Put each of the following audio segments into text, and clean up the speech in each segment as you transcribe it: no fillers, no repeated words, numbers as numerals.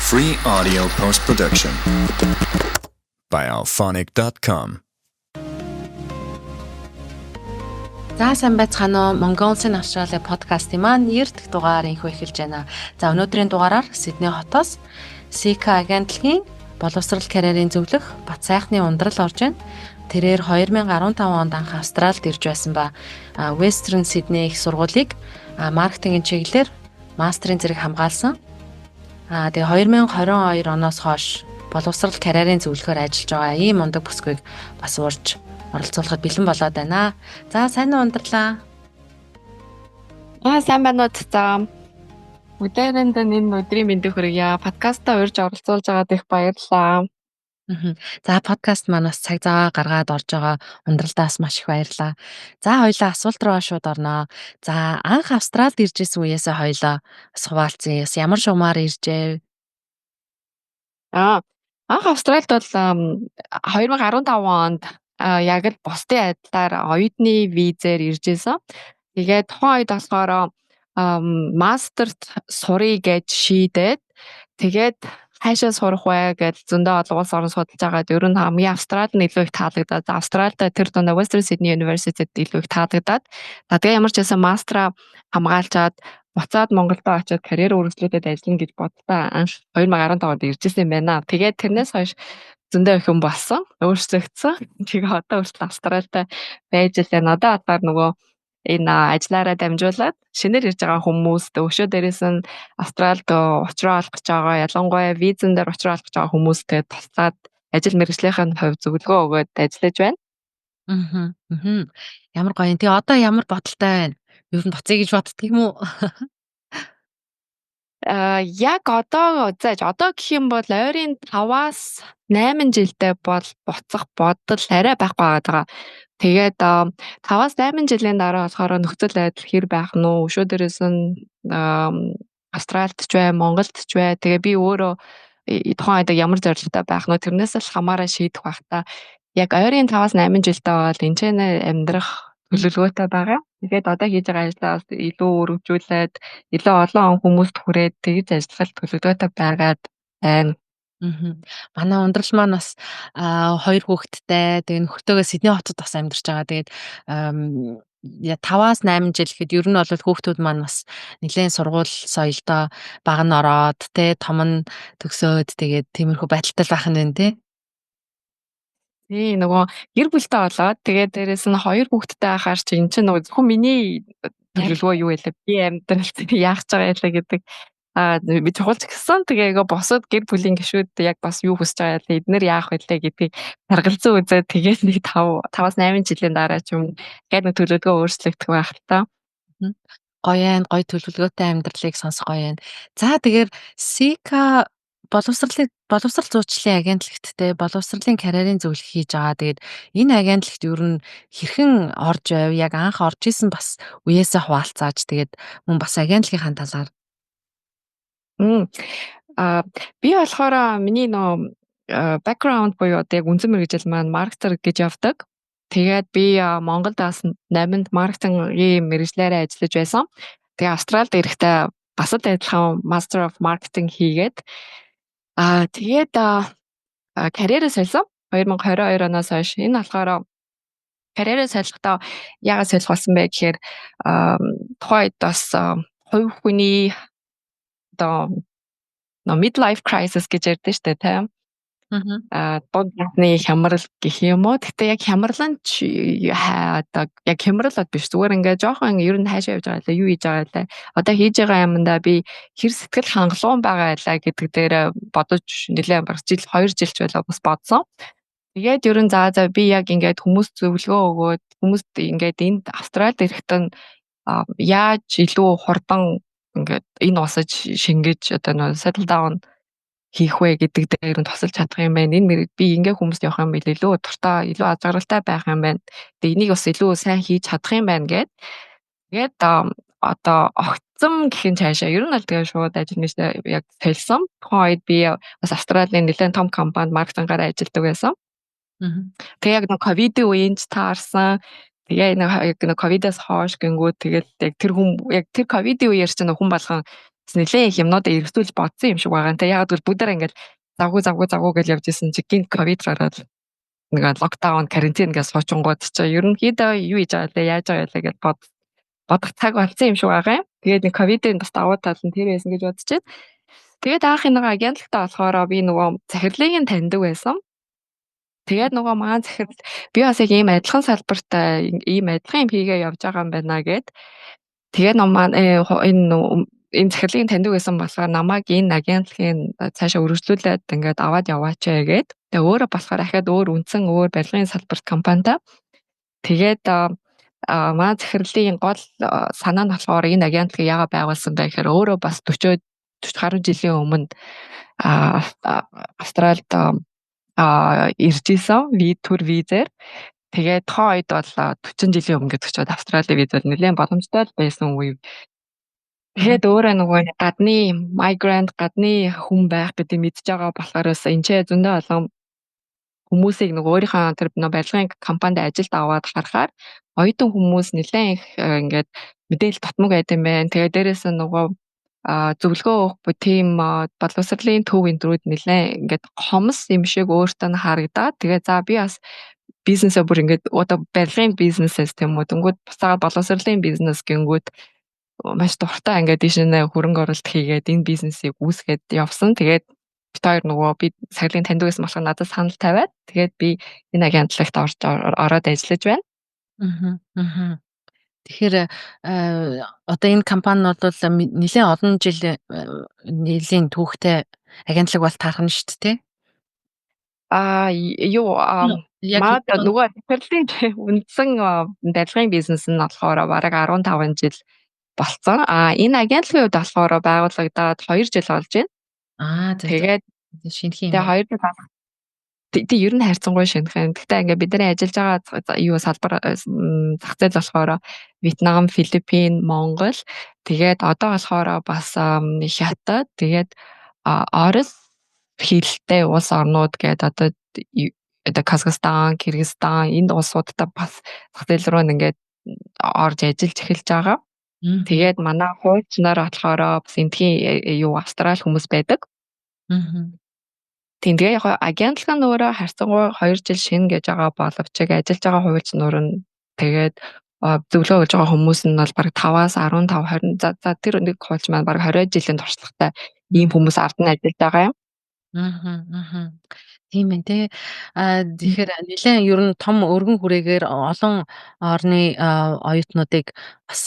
Free audio post-production by alphonic.com. За сайн байцгаана уу? Mongolian Australia подкастын маань 90 дахь дугаар инхүү эхэлж байна. За өнөөдрийн дугаараар Сидней хотоос Seeka агентлагийн боловсрал карьерийн зөвлөх бат сайхны ундрал орж байна. Тэрээр 2015 онд анх Австралид ирж байсан ба Western Sydney их сургуулийг маркетингийн чиглэлээр мастерын зэрэг хамгаалсан. Тэгээ 2022 оноос хойш боловсрал карьерийн зөвлөхөөр ажиллаж байгаа ийм мундаг бүсгүйг бас урьж оролцуулахад бэлэн болоод байна. За сайн уу ундралаа. Сайн байна уу. За өдөрөнд энэ өдрийн мэндийг хүргье. Подкастаа урьж оролцуулж байгаад их баярлалаа. За подкаст маань бас цаг зав гаргаад орж байгаа ундралдаас маш их баярлалаа. За хоёлаа асуулт руу шууд орноо. За анх Австралид ирж исэн үеэсээ хоёлаа бас хуваалцъя. Ямар шугамаар иржээ? Анх Австралид бол 2015 онд яг л бусдын адилаар оюутны визээр ирж исэн. Тэгээд тухайн үед болохоор мастерт сурыг гэж шийдээд тэгээд хайшаа сурах вэ гэж зөндөө олон улс орн судалж байгаад ер нь хамгийн Австралид нь илүү их таалагдаад Австралид тэр дундаа Western Sydney University-д илүү их таалагдаад тэгээ ямар ч байсан мастера хамгаалчаад буцаад Монголд очиод карьер үргэлжлүүлээд ажиллана гэж боддоо анх 2015 онд иржсэн юм байна. Тэгээд тэрнээс хойш зөндөө их юм болсон, өөрчлөгдсөн. Тэгээ одоо хүртэл Австралид байж байна. Одоо атгаар нөгөө энэ ажиллаараа дамжуулаад шинээр ирж байгаа хүмүүст өшөө дээрээс нь Австралид очроо олох гэж байгаа, ялангуяа визэн дээр очроо олох гэж байгаа хүмүүстэй туслаад ажил мэргэжлийн хувьд зөвлөгөө өгөөд ажиллаж байна. Ямар гоё юм. Тэгээ одоо ямар бодолтой байна? Юу н буцъя гэж боддөг юм уу? Яг одоо гэх юм бол ойрын 5-аас 8 жилдээ бол буцах бодол арай байхгүй байгаа. Тэгээд 5-аас 8 жилийн дараа болохоор нөхцөл байдал хэр байх нь уу? Өшөө дээрээс нь Австралид ч бай, Монголд ч бай. Тэгээ би өөрөө тухайн үед ямар зорилготой байх нь тэрнээс л хамаараа шийдэх байх та. Яг ойрын 5-аас 8 жилдээ бол энэ ч амьдрах төлөвлөгөөтэй байгаа. Тэгээд одоо хийж байгаа ажлаа илүү өргөжүүлээд илүү олон хүмүүст хүрээд тэгж ажиллах төлөвлөгөөтэй байгаад байна. Манай ундрал маань бас 2 хүүхэдтэй. Тэгээ нөхөртөөгөө Сидней хотод бас амьдарч байгаа. Тэгээд 5-аас 8 жил гэхэд ер нь бол хүүхдүүд маань бас нэлээд сургууль соёлдоо баг нь ороод том нь төгсөөд тэгээд тиймэрхүү байдалтай байх нь байна тий. Нөгөө гэр бүлтэй болоод тэгээд дээрэс нь 2 хүүхэдтэй байхаар чи эн чинь нөгөө зөвхөн миний төлөвлөгөө юу байлаа би амьдралд яах гэж байгаа ялаа гэдэг би чухалч гэсэн тэгээ босод гэр бүлийн гишүүд яг бас юу хүсэж байгаа ялаа эднэр яах вэлээ гэдгийг харгалзан үзээд тэгээд нэг 5-аас 8 жилийн дараа ч юм гээд нэг төлөвлөгөө өөрчлөгдөх байх л та. Гоё төлөвлөгөөтэй амьдралыг сонсох гоё юм. За тэгэхээр Seeka боловсрал зуучлалын агентлагт боловсролын карьерийн зөвлөх хийж байгаа. Тэгээд энэ агентлагт ер нь хэрхэн орж байв? Яг анх орж исэн бас үеэсээ хуваалцааж тэгээд мөн бас агентлагийн талаар. Би болохоор миний background буюу яг үнэн мэргэжил маань маркетер гэж явдаг. Тэгээд би Монголд бас 8-нд маркетингийн мэргэжлээрээ ажиллаж байсан. Тэгээ Австралид ирэхдээ бас л адилхан Master of Marketing хийгээд тэгээд карьерээ солисон 2022 оноос хойш. Энэ болохоор карьерээ солихдоо яагаад солих болсон бэ гэхээр тухайн үед бас хувь хүний midlife crisis гэж ярьдэн штэ тийм. Бод насны хямрал гэх юм уу. Гэтэ яг хямрал нь яг хямралаад биш. Зүгээр ингээ жоохон ер нь хаашаа явж байгаа лээ, юу хийж байгаа лээ. Одоо хийж байгаа юмдаа би хэр сэтгэл хангалуун байгаа лаа гэдэг дээр бодож нэлээд баг 2 жилч байлаа бас бодсон. Тэгээд ер нь за би яг ингээд хүмүүст зөвлөгөө өгөөд хүмүүст ингээд энд Австралид ирэхдээ яаж илүү хурдан ингээд энэ усаж шингэж одоо settle down хийх вэ гэдэг дээр нь тусалж чадах юм байна. Энэ би ингээ хүмүүст явах юм бил илүү дуртай, илүү аз жаргалтай байх юм байна. Тэгээ энийг бас илүү сайн хийж чадах юм байна гэд. Тэгээд одоо огцом гэхин цаашаа ер нь бол тэгээ шууд ажил нэштэй яг солисон. Тухайн үед би бас Австралийн нэлээд том компанид маркетингаар ажилладаг байсан. Тэгээ яг ковидын үеинч таарсан. Тэгээ яг ковидоос хойш гингүүд тэгэл яг тэр ковидын үеэр чинь хүн болгон нэлээд их юмнуудаа эргэтүүлж бодсон юм шиг байгаа. Тэ яг л бүгдээр ингээд завгүй гэж явж исэн чи гинт ковид гараад нэг локдаун карантин гэж суучингууд чи ерөнхийдөө юу хийж байгаа лээ яаж байгаа лээ гэж бодох цаг болсон юм шиг байгаа юм. Тэгээд нэг ковидын бас давуу тал нь тэр байсан гэж бодож байна. Тэгээд анх нэг агентлагтаа болохоор би нөгөө захирлыг таньдаг байсан. Тэгээд нөгөө маань захирал би бас яг ийм адилхан салбартай ийм адилхан юм хийгээ явж байгаа юм байна гэд. Тэгээд ном маань энэ захирлыг таньдаг байсан болохоор намайг энэ агентлагийн цаашаа өргөжлүүлээд ингээд аваад яваач гэгээд. Тэгээ өөрөө болохоор ахаад өөр үндсэн өөр барилгын салбарт компанитай. Тэгээд манай захирлын гол санаа нь болохоор энэ агентлагийг яагаад байгуулсан бэ гэхээр өөрөө бас 40 гаруй жилийн өмнө Австралид ирж исэн төр визээр. Тэгээд тоо үед бол 40 жилийн өмнө гэдэг чинь Австралийн виз бол нэлээд боломжтой байсан үе. Тэгээд өөрөө нөгөө гадны migrant гадны хүн байх гэдэг мэдж байгаа болохоос энэ ч зөндөө олон хүмүүсийг нөгөө өөрийнхөө тэр барилгын компанид ажилд аваад харахаар оюутан хүмүүс нэлээд их ингээд мэдээлэл тотмог байд юм байна. Тэгээд дээрээс нь нөгөө зөвлөгөө өгөх тийм боловсролын төв энтрүүд нэлээд ингээд хомс юм шиг өөртөө нь харагдаад тэгээд за би бас бизнесээ бүр ингээд одоо барилгын бизнесээс тийм үү тэнгууд буцаад боловсролын бизнес гингүүд маш дуртай ингээд дишнээ хөрөнгө оруулалт хийгээд энэ бизнесийг үүсгээд явсан. Тэгээд бид хоёр нөгөө би сахилын таньдаг байсан болохоор надад санал тавиад тэгээд би энэ агентлагт ороод ажиллаж байна. Тэгэхээр одоо энэ компани бол нэлээд олон жил нэлийн түүхтэй агентлаг бол таарах нь шүү дээ. Маад нөгөө захирлын үндсэн барилгын бизнес нь болохоор бараг 15 жил болцсон. Энэ агентлагийн хувьд болохоор байгуулагдаад 2 жил болж байна. Тэгээд шинэхэн. Тэгээд 2 жил тэг ер нь хайрцангуй шинэхэн. Гэхдээ ингээд бидний ажиллаж байгаа салбар зах зээл болохоор Вьетнам, Филиппин, Монгол. Тэгээд одоо болохоор бас Хятад. Тэгээд Орос хэлтэй улс орнууд гэдэг одоо Казахстан, Кыргызстан энэ улсуудтай бас зах зээл рүү ингээд орж ажиллаж эхэлж байгаа. Тэгээд манай хуульчнаар болохоор бас эндхийн Австрали хүмүүс байдаг. Тэгээ яг агентлаг нь өөрөө харьцангуй 2 жил шинэ гэж байгаа боловч ажиллаж байгаа хуульчнуур нь тэгээд зөвлөгөө өгж байгаа хүмүүс нь бол бараг 5-аас 15 20 за тэр нэг хуульч маань бараг 20 жилийн туршлагатай ийм хүмүүс ард нь ажиллаж байгаа юм. Тийм ээ тий. Тэгэхээр нэлээд ер нь том өргөн хүрээгээр олон орны оюутнуудыг бас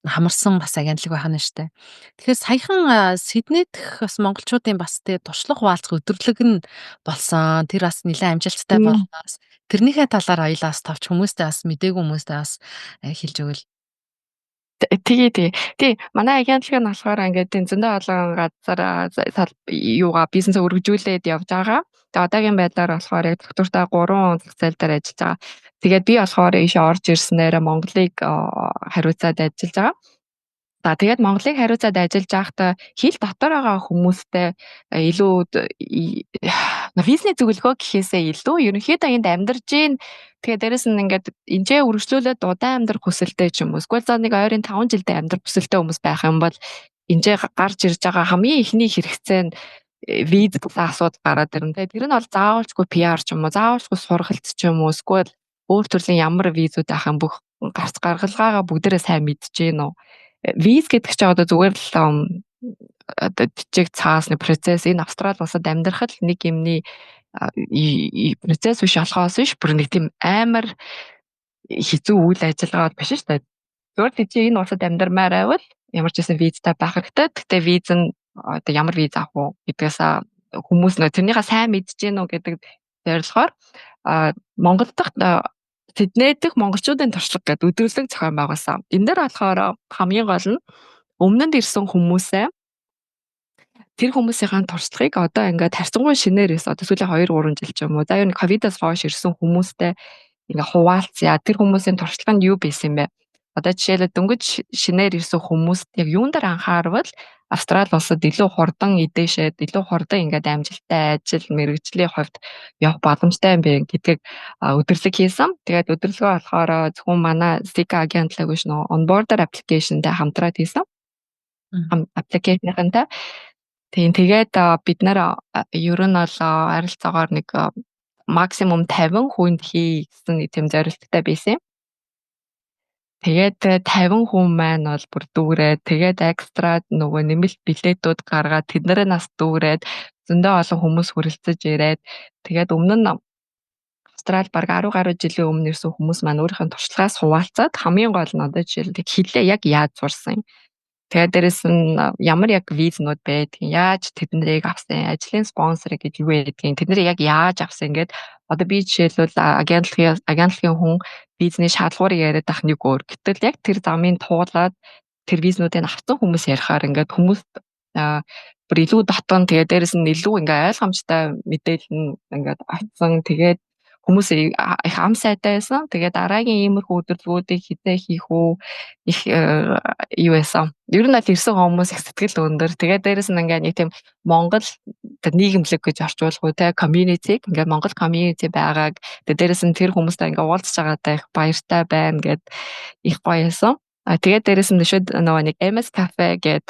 хамарсан бас агентлаг байх нь штэ. Тэгэхээр саяхан Сиднейт бас монголчуудын бас тий туршлага хуваалцах өдрлөг нь болсон. Тэр бас нэлээд амжилттай болноос. Тэрнийхээ талаар аялаас тавч хүмүүстэй бас мдээгүй хүмүүстэй бас хэлж өгвөл. Тий. Манай агентлаг нь болохоор ингээд зөндөө олон газар бизнесээ өргөжүүлээд явж байгаа. Тэгээ одоогийн байдлаар болохоор яг доктортой 3 зах зээл дээр ажиллаж байгаа. Тэгээд би болохоор ийшээ орж ирснээр Монголыг хариуцаад ажиллаж байгаа. За тэгээд Монголыг хариуцаад ажиллаж байхдаа хил дотор байгаа хүмүүстэй илүү визний зөвлөгөө гэхээсээ илүү ерөнхийдөө энд амьдарж гин. Тэгээд дээрэс нь ингээд энэчээ үргэлжлүүлээд удаан амьдрах хүсэлтэй ч юм уу. Эсвэл за нэг ойрын 5 жилдээ амьдрах хүсэлтэй хүмүүс байх юм бол энэчээ гарч ирж байгаа хамгийн ихний хэрэгцээ нь виз гэсэн асуудал гараад ирнэ. Тэр нь бол заавалчгүй PR ч юм уу, заавалчгүй сургалт ч юм уу, эсвэл өөр төрлийн ямар визүүд байх юм бүх гарц гаргалгаагаа бүгдээрээ сайн мэдж гин үү. Виз гэдэг чинь одоо зүгээр л жижиг цаасны процесс энэ Австрали улсад амьдрахад нэг юмний процесс биш болохоос биш бүр нэг тийм амар хэцүү үйл ажиллагаа биш шүү дээ. Зүгээр л чи энэ улсад амьдармаар байвал ямар ч гэсэн визтэй байх хэрэгтэй. Гэхдээ виз нь одоо ямар виз авах уу гэдгээс хүмүүс нөө тэрнийхээ сайн мэдж гин үү гэдэг зорилгоор Монгол дахь Сидней дэх монголчуудын туршлага гэдэг өдрөлөг зохион байгуулсан. Энэ дээр болохоор хамгийн гол нь өмнөд ирсэн хүмүүсээ тэр хүмүүсийн туршлагыг одоо ингээд харьцангуй шинээр ис одоо сүүлийн 2-3 жил ч юм уу. За юу нэг ковидоос хойш ирсэн хүмүүстэй ингээд хуваалцъя. Тэр хүмүүсийн туршлага нь юу байсан бэ? Одоо жишээлбэл дөнгөж шинээр ирсэн хүмүүст яг юун дээр анхаарвал Австрали улсад илүү хурдан эдээшээд илүү хурдан ингээд амжилттай ажил мэргэжлийн хувьд явах боломжтой юм бэ гэдгийг өдөрлөг хийсэн. Тэгээд өдөрлөгөө болохоор зөвхөн манай Sika агентлаг биш нөө onboarder application-тэй хамтраад хийсэн. аппликейшнийхантай. Тэгээд бид нар ер нь бол арилцаагаар нэг максимум 50 хүнд хийсэн нэг тийм зорилттой байсан. Тэгээд 50 хүн маань бол бүр дүүрээд тэгээд экстра нөгөө нэмэлт билетүүд гаргаад тэднэрээ нас дүүрээд зөндөө олон хүмүүс хүрэлцэж ирээд тэгээд өмнө нь Австрали баг 10 гаруй жилийн өмнө ирсэн хүмүүс маань өөрийнхөө туршлагаас хуваалцаад хамгийн гол нь одоо жишээл хилээ яг яаж сурсан. Тэгээд дээрэс нь ямар яг визнүүд байдгийг, яаж тэднийг авсан, ажлын спонсор гэж юу байдгийг, тэднийг яг яаж авсан ингээд одоо би жишээлбэл агентлагийн хүн визний шалгуурыг яриад ах нэг өөр. Гэтэл яг тэр замын туулаад тэр визнүүдийг авсан хүмүүс ярихаар ингээд хүмүүс бүр илүү дотон тэгээд дээрэс нь илүү ингээд ойлгомжтой мэдээлэл нь ингээд авсан. Тэгээд хүмүүс их ам сайтай байсан. Тэгээд дараагийн иймэрхүү өдөрлгүүдийг хизээ хийх үү их юу байсан. Ер нь аль ирсэн хүмүүс их сэтгэл өндөр. Тэгээд дээрэс нь ингээд нэг тийм Монгол нийгэмлэг гэж орчуулах уу те community ингээд Монгол community байгааг дээрэс нь тэр хүмүүстэй ингээд уулзж байгаатай их баяртай байна гэд их гоё байсан. Тэгээд дээрэс нь шүүд нөгөө нэг MS Cafe гэд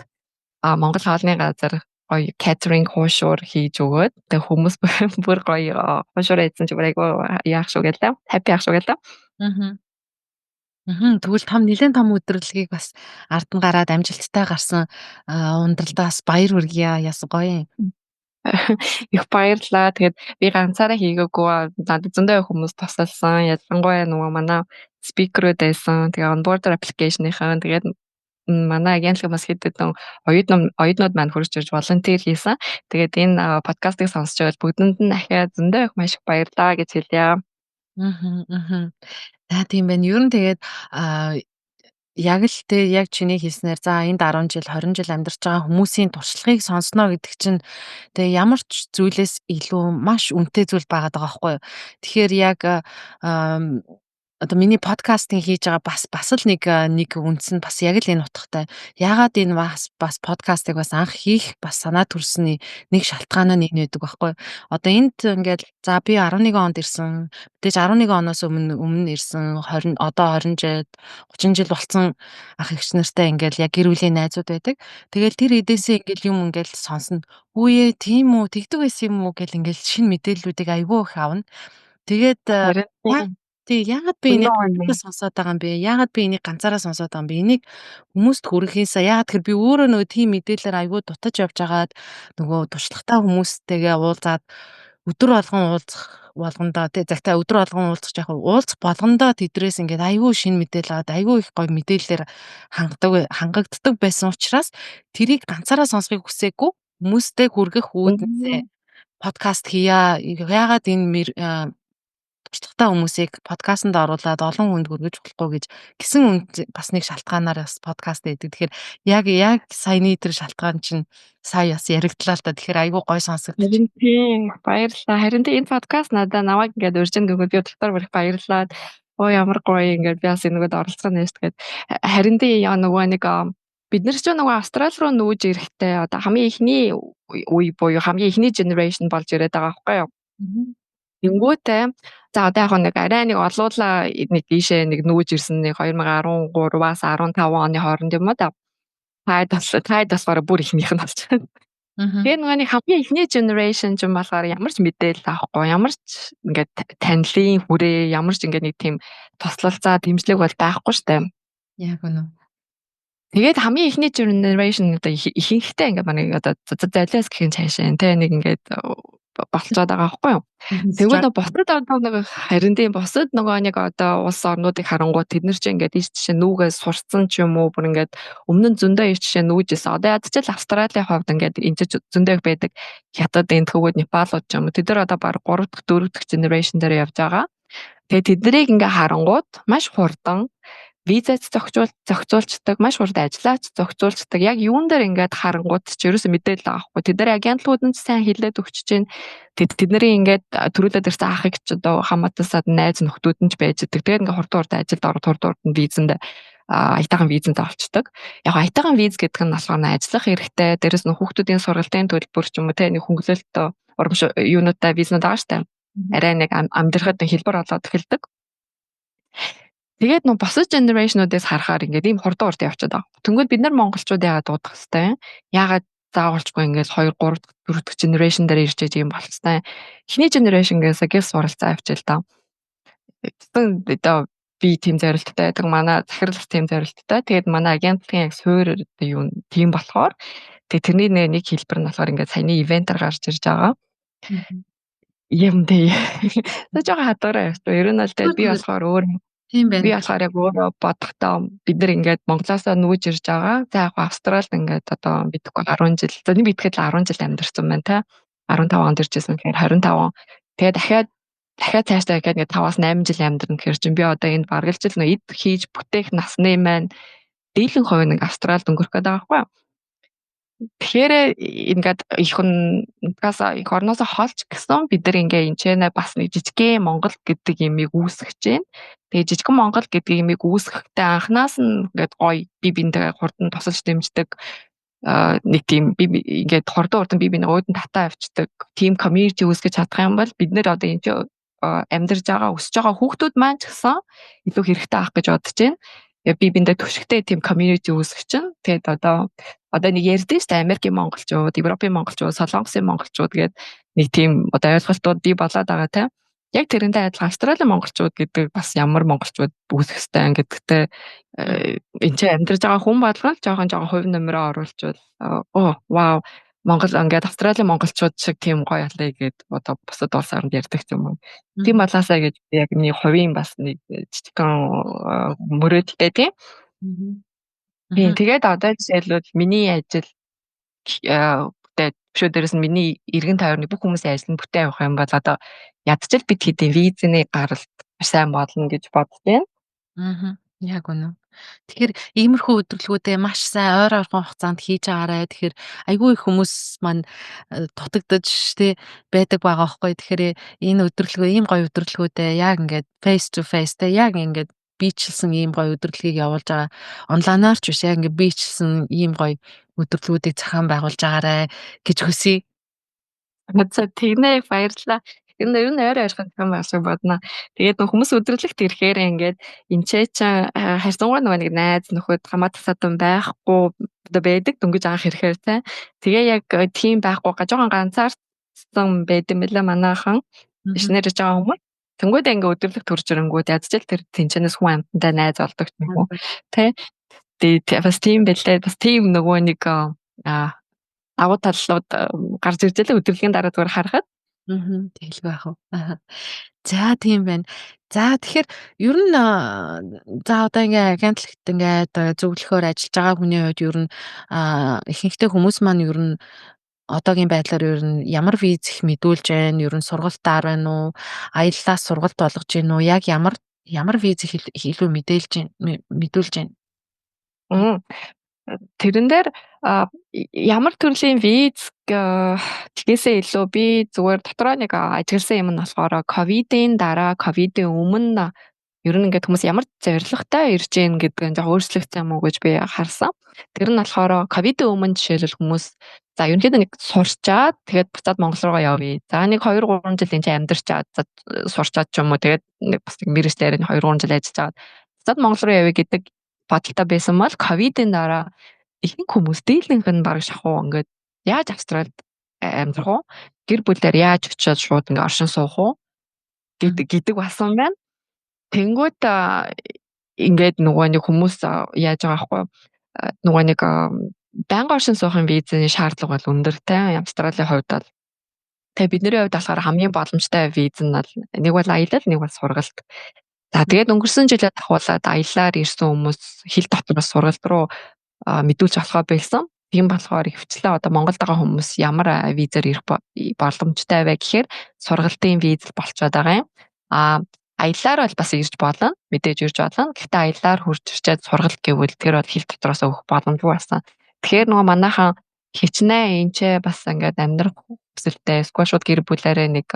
Монгол хоолны газар гоё catering хуушуур хийж өгөөд тэг хүмүүс бүр гоё хуушуур хийсэн ч бүр айгу яах шүү гэлээ. Happy яах шүү гэлээ. Тэгвэл нэлээд том өдрөлгийг бас ард нь гараад амжилттай гарсан ундралдаас баяр хүргье яс гоё юм. Их баярлаа. Тэгээд би ганцаараа хийгээгүй надад зөндөө хүмүүс тусалсан. Ялангуяа нөгөө манай спикерүүд байсан. Тэгээ onboarder application-ийнхэн тэгээд манай агентлаг бас хэдэн оюутнууд маань хурж ирж волонтер хийсэн. Тэгээд энэ подкастыг сонсч байвал бүгдэнд нь ахиад зөндөө их маш их баярлалаа гэж хэлье. Тийм байна. Ер нь тэгээд яг л яг чиний хэлснээр за энд 10 жил 20 жил амьдарч байгаа хүмүүсийн туршлагыг сонсноо гэдэг чинь тэгээ ямар ч зүйлээс илүү маш үнэтэй зүйл байгаад байгаа байхгүй юу. Тэгэхээр яг одоо миний подкастинг хийж байгаа бас л нэг үндэс нь бас яг л энэ утгатай. Яагаад энэ бас подкастыг бас анх хийх бас санаа төрсний нэг шалтгаан нь энэ байдаг байхгүй. Одоо энд ингээд за би 11 онд ирсэн. Мэдээж 11 оноос өмнө ирсэн 20 одоо 20 жил 30 жил болсон ах эгч нартай ингээд яг гэр бүлийн найзууд байдаг. Тэгэл тэр эдээсээ ингээд юм ингээд сонсно. Үе тийм үү тэгдэг байсан юм уу гэл ингээд шинэ мэдээллүүдийг айгүй их авна. Тэгээд яагаад би энийг ганцаараа сонсоод байгаа юм бэ? Яагаад би энийг ганцаараа сонсоод байгаа юм бэ? Энийг хүмүүст хүргэхээсээ яагаад тэр би өөрөө нөгөө тийм мэдээлэлээр аягүй дутаж явж агаад нөгөө туршлагатай хүмүүстэйгээ уулзаад өдөр болгон уулзах болгондоо загтаа өдөр болгон уулзах яг уулзах болгондоо тэдрээс ингээд аягүй шинэ мэдээлэл аваад аягүй их гоё мэдээлэлээр хангагддаг байсан учраас тэрийг ганцаараа сонсхийг хүсээгүй хүмүүстэй хүргэх үүднээ подкаст хийя. Яагаад энэ туршлагатай хүмүүсийг подкастт оруулаад олон хүнд хүргэж болохгүй гэж гисэн бас нэг шалтгаанаар бас подкаст хийдэг. Тэгэхээр яг саяны тэр шалтгаан чинь сая бас яригдлаа л да. Тэгэхээр айгүй гой сонсогдож. Тийм баярлалаа. Харин энэ подкаст намайг ингээд урьжин гүгүүд би дотор бүр их баярлаад ямар гоё ингээд би бас энэгэд оролцох нь нэст гэд. Харин нөгөө нэг бид нар ч нөгөө Австрали руу нүүж ирэхдээ одоо хамгийн ихний үе буюу хамгийн ихний generation болж ирээд байгаа байхгүй юу? Тэнгүүтээ за одоо яг нэг арай нэг олуулаа нэг ийшээ нэг нүүж ирсэн нэг 2013-аас 15 оны хооронд юм уу да. Тайд болохоор бүр ихнийх нь болж байна. Тэгээ нөгөө нэг хамгийн ихний generation ч юм болохоор ямар ч мэдээлэл авахгүй, ямар ч ингээд танилын хүрээ, ямар ч ингээд нэг тийм тослолцоо дэмжлэг бол байхгүй штэ. Яг үнэ. Тэгээд хамгийн ихний generation одоо ихэнхтэй ингээд манай одоо золиос гэхин цаашаа тэ нэг ингээд болцоод байгаа байхгүй юу. Тэгвэл бусад нэг харин тийм бусад нөгөө нэг одоо улс орнуудыг харангуй тэд нар чинь ингээд ийш жишээ нүүгээс сурцсан ч юм уу бүр ингээд өмнө нь зөндөө ийш жишээ нүүжсэн. Одоо ядчил Австралийн хувьд ингээд энэ зөндөө их байдаг хятад энэ төвүүд Непалууд ч юм уу тэд нар одоо баг 3 дахь 4 дахь generation дээр явж байгаа. Тэгээд тэднийг ингээд харангууд маш хурдан визац зохицуулцдаг, маш хурд ажиллаач зохицуулцдаг. Яг юун дээр ингээд харангууд ч ерөөсөө мэдээлэл авахгүй. Тэд нар агентлууд нь сайн хилээд өгч чинь тэдний ингээд төрүүлээд ирсэн ах эгч одоо хамаатасаад найз нөхдүүд нь ч байж байгаа. Тэгээд ингээд хурд ажилд ороод хурд визэнд аятайхан визэнд олцдог. Яг аятайхан виз гэдэг нь болохоор ажиллах хэрэгтэй. Дээрэс нь хүүхдүүдийн сургалтын төлбөр ч юм уу те нэг хөнгөлөлт урамш юунуудаа визнүүд байгаа штэ. Арай нэг амьдрахад хэлбэр олоод эхэлдэг. Тэгээд нөө босож generation-уудаас харахаар ингээд ийм хурдан урд явчихад байгаа. Тэнгүүд бид нар монголчууд яагаад дуудах хэвтэй? Яагаад заавалчгүй ингээд 2 3 4 дахь generation дээр ирж иж юм болох хэвтэй? Эхний generation-гээс гис суралцаа авчил та. Тэгсэн одоо би тийм зорилттой байдаг. Манай захирал тийм зорилттой. Тэгээд манай агентлагийн яг суурь юу тийм болохоор тэгээд тэрний нэг хэлбэр нь болохоор ингээд саяны ивентээр гарч ирж байгаа. Юм дээ. Тэ жоо хадгараа явсан. Ер нь л тэгээд би болохоор өөр тийм байна. Би болохоор яг өөрөө бодохдоо бид нар ингээд Монголоосоо нүүж ирж байгаа. За яг Австралид ингээд одоо бидгүй 10 жил. За нэг битгэл 10 жил амьдарсан байна те. 15 онд иржсэн гэхээр 25. Тэгээд дахиад цаашдаа ингээд 5-аас 8 жил амьдрна гэхээр чинь би одоо энэ баргалжил нөө эд хийж бүтээх насны маань дийлэн хувь нэг Австралид өнгөрөх гээд байгаа байхгүй юу? Тэгэхээр ингээд их орноосоо холч гисэн бид нар ингээ энэ ч бас нэг жижигхэн Монгол гэдэг юмыг үүсгэж байна. Тэгээ жижигхэн Монгол гэдэг юмыг үүсгэхдээ анханаас нь ингээд гоё би биндээ хурдан тусалж дэмждэг нэг тийм би ингээд хурдан би нэг уудан татаа авчдаг team community үүсгэж чадах юм бол бид нэр одоо энэ амьдарж байгаа өсөж байгаа хүүхдүүд маань ч гэсэн илүү хэрэгтэй авах гэж бодож байна. Би биндээ төвшгтэй team community үүсгэж чинь тэгээд одоо нэг ярьдэн шүү дээ Америкийн монголчууд, Европын монголчууд, Солонгосын монголчууд гэдэг нэг тийм одоо ойлголтууд бий болоод байгаа те. Яг тэрэндээ адилхан Австралийн монголчууд гэдэг бас ямар монголчууд үүсэх хэвээр гэдэгтээ энэ ч амьдарж байгаа хүн болгол жоохон хувь нэмрээ оруулчвал вау Монгол ингээд Австралийн монголчууд шиг тийм гоё ялаа гэд одоо бусад улс орнд ярьдаг юм уу. Тийм болоосаа гэж яг нэг хувийн бас нэг жижигхан мөрөөдтэй тийм. Тэгээд одоо жишээлбэл миний ажил шөө дээрээс нь миний эргэн тойрны бүх хүмүүсийн ажил нь бүтээ явах юм бол одоо ядчил бид хэдийн визний гаралт сайн болно гэж бодож байна. Яг үнэ. Тэгэхээр иймэрхүү өдрөлгүүдээ маш сайн ойр орхон хугацаанд хийж байгаарай. Тэгэхээр айгүй их хүмүүс маань дутагдаж тий байдаг байгаа байхгүй. Тэгэхээр энэ өдрөлгөө ийм гоё өдрөлгүүдээ яг ингээд face to face тий яг ингээд бичлсэн ийм гоё өдрөлгийг явуулж байгаа. Онлайнаар ч биш яг ингээд бичлсэн ийм гоё өдрөлгүүдийг зохион байгуулж байгаарай гэж хүсье. За тэгнэ баярлалаа. Ер нь ойр ойрхон зохион байгуулах бодно. Тэгээд хүмүүс өдрөлгт ирэхээр ингээд энэ ч харьцангуй нэг найз нөхөд хамаатах садан байхгүй одоо байдаг дөнгөж анх ирэхээр тий. Тэгээ яг тийм байхгүй жоохон ганцаарцсан байд юм билээ манайхан. Бишнэрж байгаа хүмүүс. Тэнгүүд ингээ өдрөлг төрж ирэнгүүд ядчил тэр тэнчэнээс хүн амттай найз олдог юм уу тий. Тэгээд бас тийм байлээ. Бас тийм нөгөө нэг агуу талууд гарч ирж байлаа өдрөлгийн дараа зүгээр харахад. Тэгэл байх уу. За тийм байна. За тэгэхээр ер нь за одоо ингээ агентлагт ингээд зөвлөхөөр ажиллаж байгаа хүний хувьд ер нь ихэнхдээ хүмүүс маань ер нь одоогийн байдлаар ер нь ямар виз их мэдүүлж байна? Ер нь сургалтаар байна уу? Аяллаас сургалт болгож байна уу? Яг ямар виз их илүү мэдүүлж байна? Тэрэн дээр ямар төрлийн виз гэхээсээ илүү би зүгээр дотроо нэг ажигласан юм нь болохоор ковидын дараа ковидын өмнө ер нь ингээд хүмүүс ямар зорилготой ирж гин гэдэг нь жоо өөрчлөгдсөн юм уу гэж би харсан. Тэр нь болохоор ковидын өмнө жишээлбэл хүмүүс за ерөнхийдөө нэг сурчаад тэгээд буцаад Монгол руугаа явъя. За нэг 2 3 жил энэ амьдарчаад сурчаад ч юм уу тэгээд бас нэг мэргэжлээр 2 3 жил ажиллаж аваад буцаад Монгол руу явъя гэдэг бодолтой байсан бол ковидын дараа ихэнх хүмүүс дийлэнх нь баг шахуу ингээд яаж Австралид амьдрах уу? Гэр бүлээр яаж очиод шууд ингээд оршин суух уу? гэдэг басан байна. Тэнгүүд ингээд нөгөө нэг хүмүүс яаж байгаа байхгүй нөгөө нэг байнга оршин суухын визний шаардлага бол өндөр те Австралийн хувьд бол тэгээ бидний хувьд болохоор хамгийн боломжтой виз нь бол нэг бол аялал нэг бол сургалт. За тэгээд өнгөрсөн жилээ давхуулаад аяллаар ирсэн хүмүүс хил дотроос сургалт руу мэдүүлж болохоо байсан. Тийм болохоор хөвчлээ одоо Монголд байгаа хүмүүс ямар визээр ирэх боломжтой вэ гэхээр сургалтын виз болчиход байгаа юм. Аяллаар бол бас ирж болно. Мэдээж ирж болно. Гэхдээ аяллаар хурж ирчээд сургалт гэвэл тэр бол хил дотроос өгөх боломжгүй байсан. Тэгэхээр нөгөө манайхан хичнээн энэ ч бас ингээд амьдрах хүсэлтэй эсвэл шууд гэр бүлээрээ нэг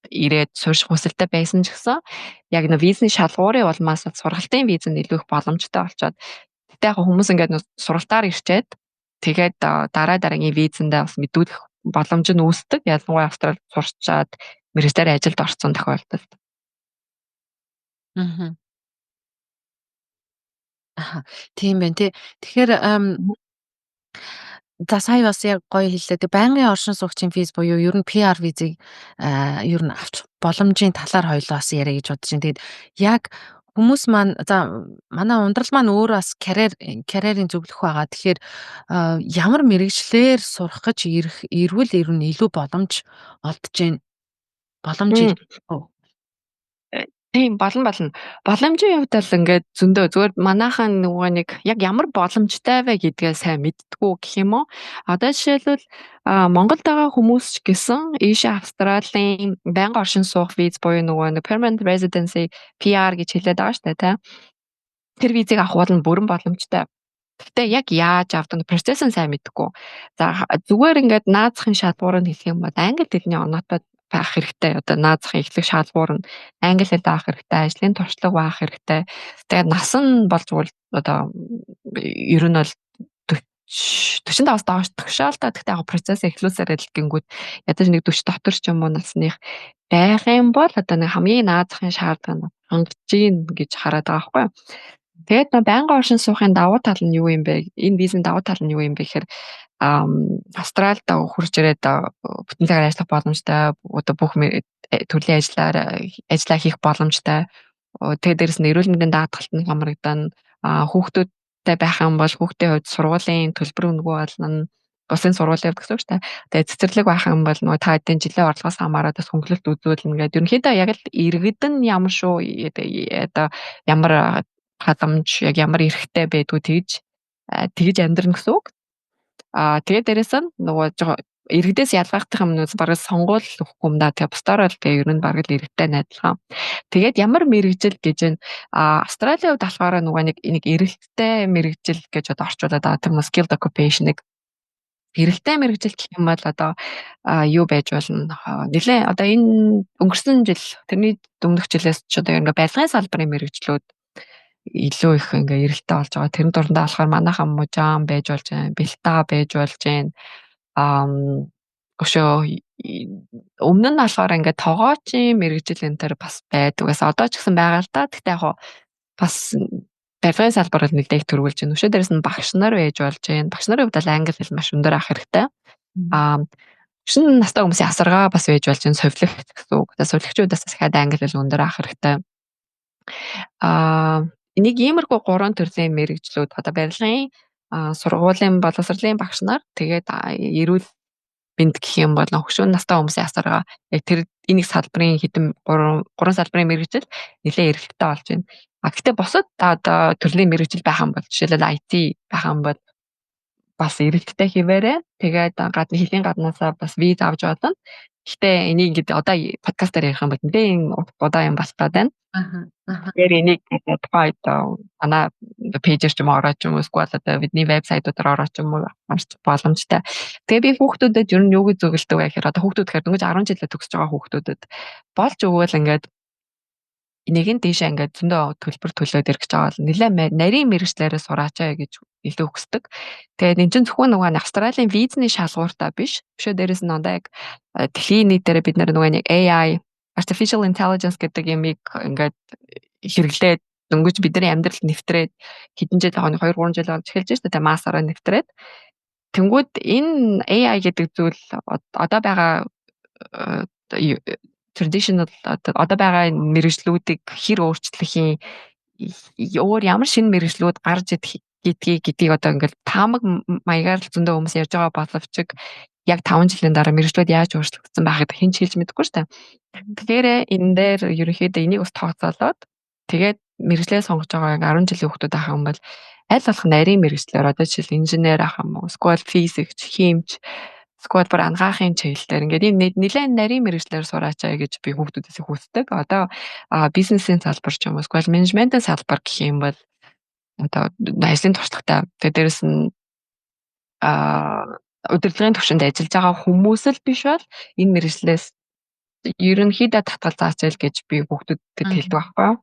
ирээд суурьших хүсэлтэй байсан ч гэсэн яг нэг визний шалгуурын улмаас сургалтын виз нь илүү их боломжтой болчоод тэгтээ яг хүмүүс ингээд сургалтаар ирчээд тэгээд дараагийн визэндээ бас мэдүүлэх боломж нь үүсдэг. Ялангуяа Австралид сурчаад мэргэжлэр ажилд орсон тохиолдолд. Тийм байна тий. Тэгэхээр за сая бас яг гоё хэллээ. Тэг байнгын оршин суугчийн виз буюу ер нь PR визийг ер нь авч боломжийн талаар хоёлоо бас яриа гэж бодож байна. Тэгээд яг хүмүүс маань за манай ундрал маань өөрөө бас карьерийн зөвлөх байгаа. Тэгэхээр ямар мэрэгчлэр сурах гэж ирвэл ер нь илүү боломж олдож байна. Боломж Тийм болно. Боломжийн хувьд бол ингээд зөндөө зүгээр манайхан нөгөө нэг яг ямар боломжтой вэ гэдгээ сайн мэдтгүү гэх юм уу. Одоо жишээлбэл Монголд байгаа хүмүүс ч гэсэн ийшээ Австралийн байнгын оршин суух виз буюу нөгөө нэг permanent residency PR гэж хэлээд байгаа шүү дээ, тэ. Тэр визийг авах бол бүрэн боломжтой. Гэхдээ яг яаж авдаг процесс нь сайн мэдгүй. За зүгээр ингээд наазахын шалгуур нь хэлэх юм бол англи хэлний оноотой байх хэрэгтэй. Одоо наазахын эхлэх шалгуур нь англи хэл байх хэрэгтэй, ажлын туршлага байх хэрэгтэй. Тэгээд нас нь болж бол одоо ер нь бол 45-аас доош тагшаалтай. Гэхдээ яг процесс эхлүүлсээр гингүүд ядаж нэг 40 дотор ч юм уу насных байх юм бол одоо нэг хамгийн наазахын шаардлага нь хангаж гин гэж хараад байгаа байхгүй юу. Тэгээд байнгын оршин суухын давуу тал нь юу юм бэ? Энэ визийн давуу тал нь юу юм бэ гэхээр Австралид хурж ирээд бүтэн цагаар ажиллах боломжтой, одоо бүх төрлийн ажиллаа хийх боломжтой. Тэгээд дээрэс нь эрүүл мэндийн даатгалт нь хамрагдана. Хүүхдүүдтэй байх юм бол хүүхдийн хувьд сургуулийн төлбөр өнгөө болно. Улсын сургуулийн хувьд гэсэн үг шүү дээ. Тэгээд цэцэрлэг байх юм бол нөгөө та хэдийн жилийн орлогоос хамаарат бас хөнгөлөлт үзүүлнэ гэдэг. Ерөнхийдөө яг л иргэдэн ямар шүү одоо ямар халамж яг ямар эрхтэй байдгүй тэгж амьдрна гэсэн үг. Тэгээд дээрэс нь нөгөө иргэдээс ялгахдах юм нь бараг сонгуул өгөхгүй юм да. Тэгээ бусдаар бол ер нь бараг л иргэдтэй найдлаа. Тэгээд ямар мэрэгжил гэж нь Австралийн хувьд болохоор нөгөө нэг эрэлттэй мэрэгжил гэж одоо орчуулад байгаа. Тэр нь skilled occupation-ыг эрэлттэй мэрэгжил гэх юм бол одоо юу байж болно? Нэлээ одоо энэ өнгөрсөн жил тэрний өмнөх жилээс ч одоо ингээ барилгын салбарын мэрэгжлүүд илүү их ингээ эрэлттэй болж байгаа. Тэрэн дурандаа болохоор манайхан мужаан байж болж байна, бэлтаа байж болж байна. Өшөө өмнө нь болохоор ингээ тогоочийн мэрэгжил энэ төр бас байдаг. Бас одоо ч гэсэн байгаа л да. Гэхдээ яг бас барилгын салбарт нэлээд төрүүлж байна. Өшөө дээрээс нь багш нар байж болж байна. Багш нарын хувьд бол англи хэл маш өндөр авах хэрэгтэй. Шинэ настай хүмүүсийн асаргаа бас байж болж байна. Совилогч гэсэн үг. Совилогчудаас дахиад англи хэл өндөр авах хэрэгтэй. Нэг иймэрхүү 3 төрлийн мэрэгжлүүд одоо барилгын сургуулийн боловсролын багш нар тэгээд эрүүл мэнд гэх юм бол хөгшүүн настай хүмүүсийн асаргаа яг тэр энийг салбарын хэдэн 3 салбарын мэрэгжил нэлээд эргэлттэй болж байна. Гэхдээ бусад одоо төрлийн мэрэгжил байх юм бол жишээлбэл IT байх юм бол бас эргэлттэй хэвээрээ тэгээд гадны хэлийн гаднаасаа бас виз авч болно. Гэхдээ энийг ингээд одоо подкастаар ярих юм бол нэлээд удаа юм болох гэдэг байна. Тэгэхээр энийг тухайд манай пэйжээр ч юм ороод ч юм уу эсвэл одоо бидний вебсайтуудаар ороод ч юм уу харж боломжтой. Тэгээ би хүүхдүүдэд ер нь юуг зөвлөдөг вэ гэхээр одоо хүүхдүүд гэхээр дөнгөж 10 жилээ төгсөж байгаа хүүхдүүдэд болж өгвөл ингээд энийг нь дээшээ ингээд зөндөө төлбөр төлөөд ирэх гэж байгаа бол нэлээд нарийн мэрэгчлэрээ сураачаа гэж илүү хүсдэг. Тэгээд энэ чинь зөвхөн нөгөө Австралийн визний шалгууртаа биш. Өшөө дээрээс нь одоо яг дэлхийн нийтээр бид нөгөө нэг AI artificial intelligence гэдэг юмыг ингээд хэрэглээд дөнгөж бидний амьдралд нэвтрээд хэдэн жил хойно 2-3 жил болж эхэлж байна шүү дээ. Массаараа нэвтрээд. Тэнгүүд энэ AI гэдэг зүйл одоо байгаа traditional одоо байгаа мэрэгжлүүдийг хэр өөрчлөхийн өөр ямар шинэ мэрэгжлүүд гарч идэх гэдгийг одоо ингээд таамаг маягаар л зөндөө хүмүүс ярьж байгаа боловч яг 5 жилийн дараа мэрэгжлүүд яаж өөрчлөгдсөн байхыг хэн ч хэлж мэдэхгүй шүү дээ. Тэгэхээр энэ дээр ерөнхийдөө энийг бас тооцоолоод тэгээд мэрэгжлээ сонгож байгаа яг 10 жилийн хүүхдүүд ах юм бол аль болох нарийн мэрэгчлэр одоо жишээл инженер ах юм уу, эсвэл физикч, химч, эсвэл бүр ангаахын чиглэлээр ингээд ийм нэлээд нарийн мэрэгчлэр сураачаа гэж би хүүхдүүдээс хүсдэг. Одоо бизнесийн салбар ч юм уу, эсвэл менежментийн салбар гэх юм бол одоо ажлын туршлагатай. Тэгээд дээрэс нь удирдлагын түвшинд ажиллаж байгаа хүмүүс л биш бол энэ мэрэгчлээс ерөнхийдөө татгал заачаал гэж би хүүхдүүдэд хэлдэг байхгүй юу?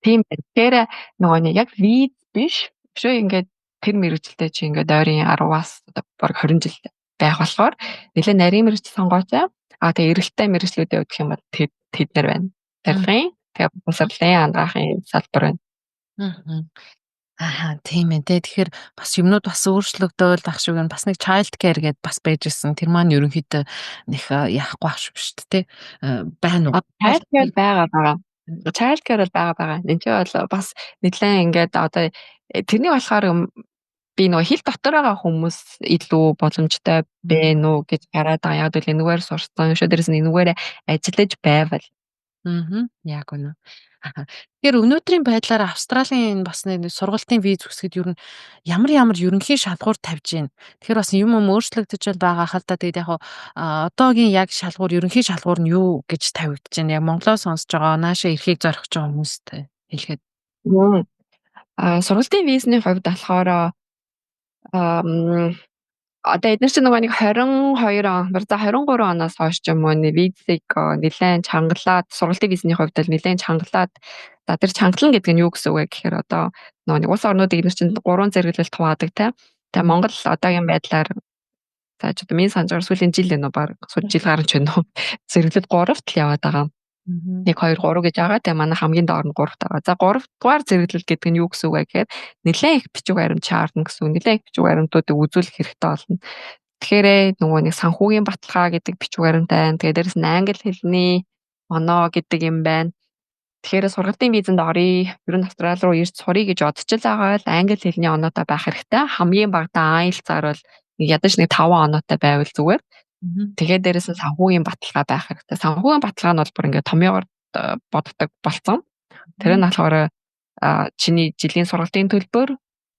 Тийм байна. Тэгэхээр нөгөө нэг яг виз биш. Өшөө ингээд тэр мэрэгчлээ чи ингээд ойрын 10-аас бараг 20 жил байх болохоор нэлээд нарийн мэрэгчл сонгоочаа. Тэгээ эрэлттэй мэрэгчлүүдээ өгөх юм бол тэд нар байна. Барилгын, тэгээ боловсролын ангаахын салбар байна. Тийм ээ те. Тэгэхээр бас юмнууд бас өөрчлөгдөөл ах шиг бас нэг child care гэдээ бас байж исэн. Тэр маань ерөнхийдөө нэг яахгүй ах шиг шүү дээ те. Байна уу? Child care байгаа. Child care бол байгаа. Энд чинь бол бас нэлээд ингээд одоо тэрний болохоор би нөгөө хил дотор байгаа хүмүүс илүү боломжтой байна уу гэж хараад байгаа. Яг л энэгээр сурсан. Өшөө дээрээс нь энэгээр ажиллаж байвал. Яг үнэ. Тэгэхээр өнөөдрийн байдлаар Австралийн бас нэг сургалтын виз үсгэд ер нь ямар ерөнхий шалгуур тавьж байна. Тэгэхээр бас юм өөрчлөгдөж байгаа хэл та. Тэгээд яг одоогийн яг шалгуур ерөнхий шалгуур нь юу гэж тавигдж байна? Яг Монголоо сонсож байгаа, наашаа ирэхийг зорих гэж байгаа хүмүүстэй хэлэхэд. Сургалтын визний хувьд болохоор одоо эдгээр чинь нөгөө нэг 22 он, 23 оноос хойш ч юм уу визийг нэлээд чангалаад сургалтын визний хувьд л нэлээд чангалаад за тэр чангална гэдэг нь юу гэсэн үг вэ гэхээр одоо нөгөө нэг улс орнуудыг эдгээр чинь 3 зэрэглэлд хуваадаг те. Тэгээ Монгол одоогийн байдлаар за ч одоо минь санджаар сүүлийн жил байна уу баг сүүлийн жил гарч байна уу зэрэглэлд 3-т л яваад байгаа. 1 2 3 гэж байгаа. Тэгээ манай хамгийн доор нь 3-т байгаа. За 3 дугаар зэрэглэл гэдэг нь юу гэсэн үг вэ гэхээр нэлээд их бичиг баримт шаардна гэсэн үг. Нэлээд их бичиг баримтуудыг үзүүлэх хэрэгтэй болно. Тэгэхээр нөгөө нэг санхүүгийн баталгаа гэдэг бичиг баримт байна. Тэгээ дээрэс нь англи хэлний оноо гэдэг юм байна. Тэгэхээр сургалтын визэнд оръё. Ер нь Австрали руу ирж сурыг гэж бодож л байгаа бол англи хэлний оноотой байх хэрэгтэй. Хамгийн багадаа IELTS-аар бол ядаж нэг 5 оноотой байвал зүгээр. Тэгээд дээрэс нь санхүүгийн баталгаа байх хэрэгтэй. Санхүүгийн баталгаа нь бол бүр ингээд томьёогоор боддог болсон. Тэр нь болохоор чиний жилийн сургалтын төлбөр,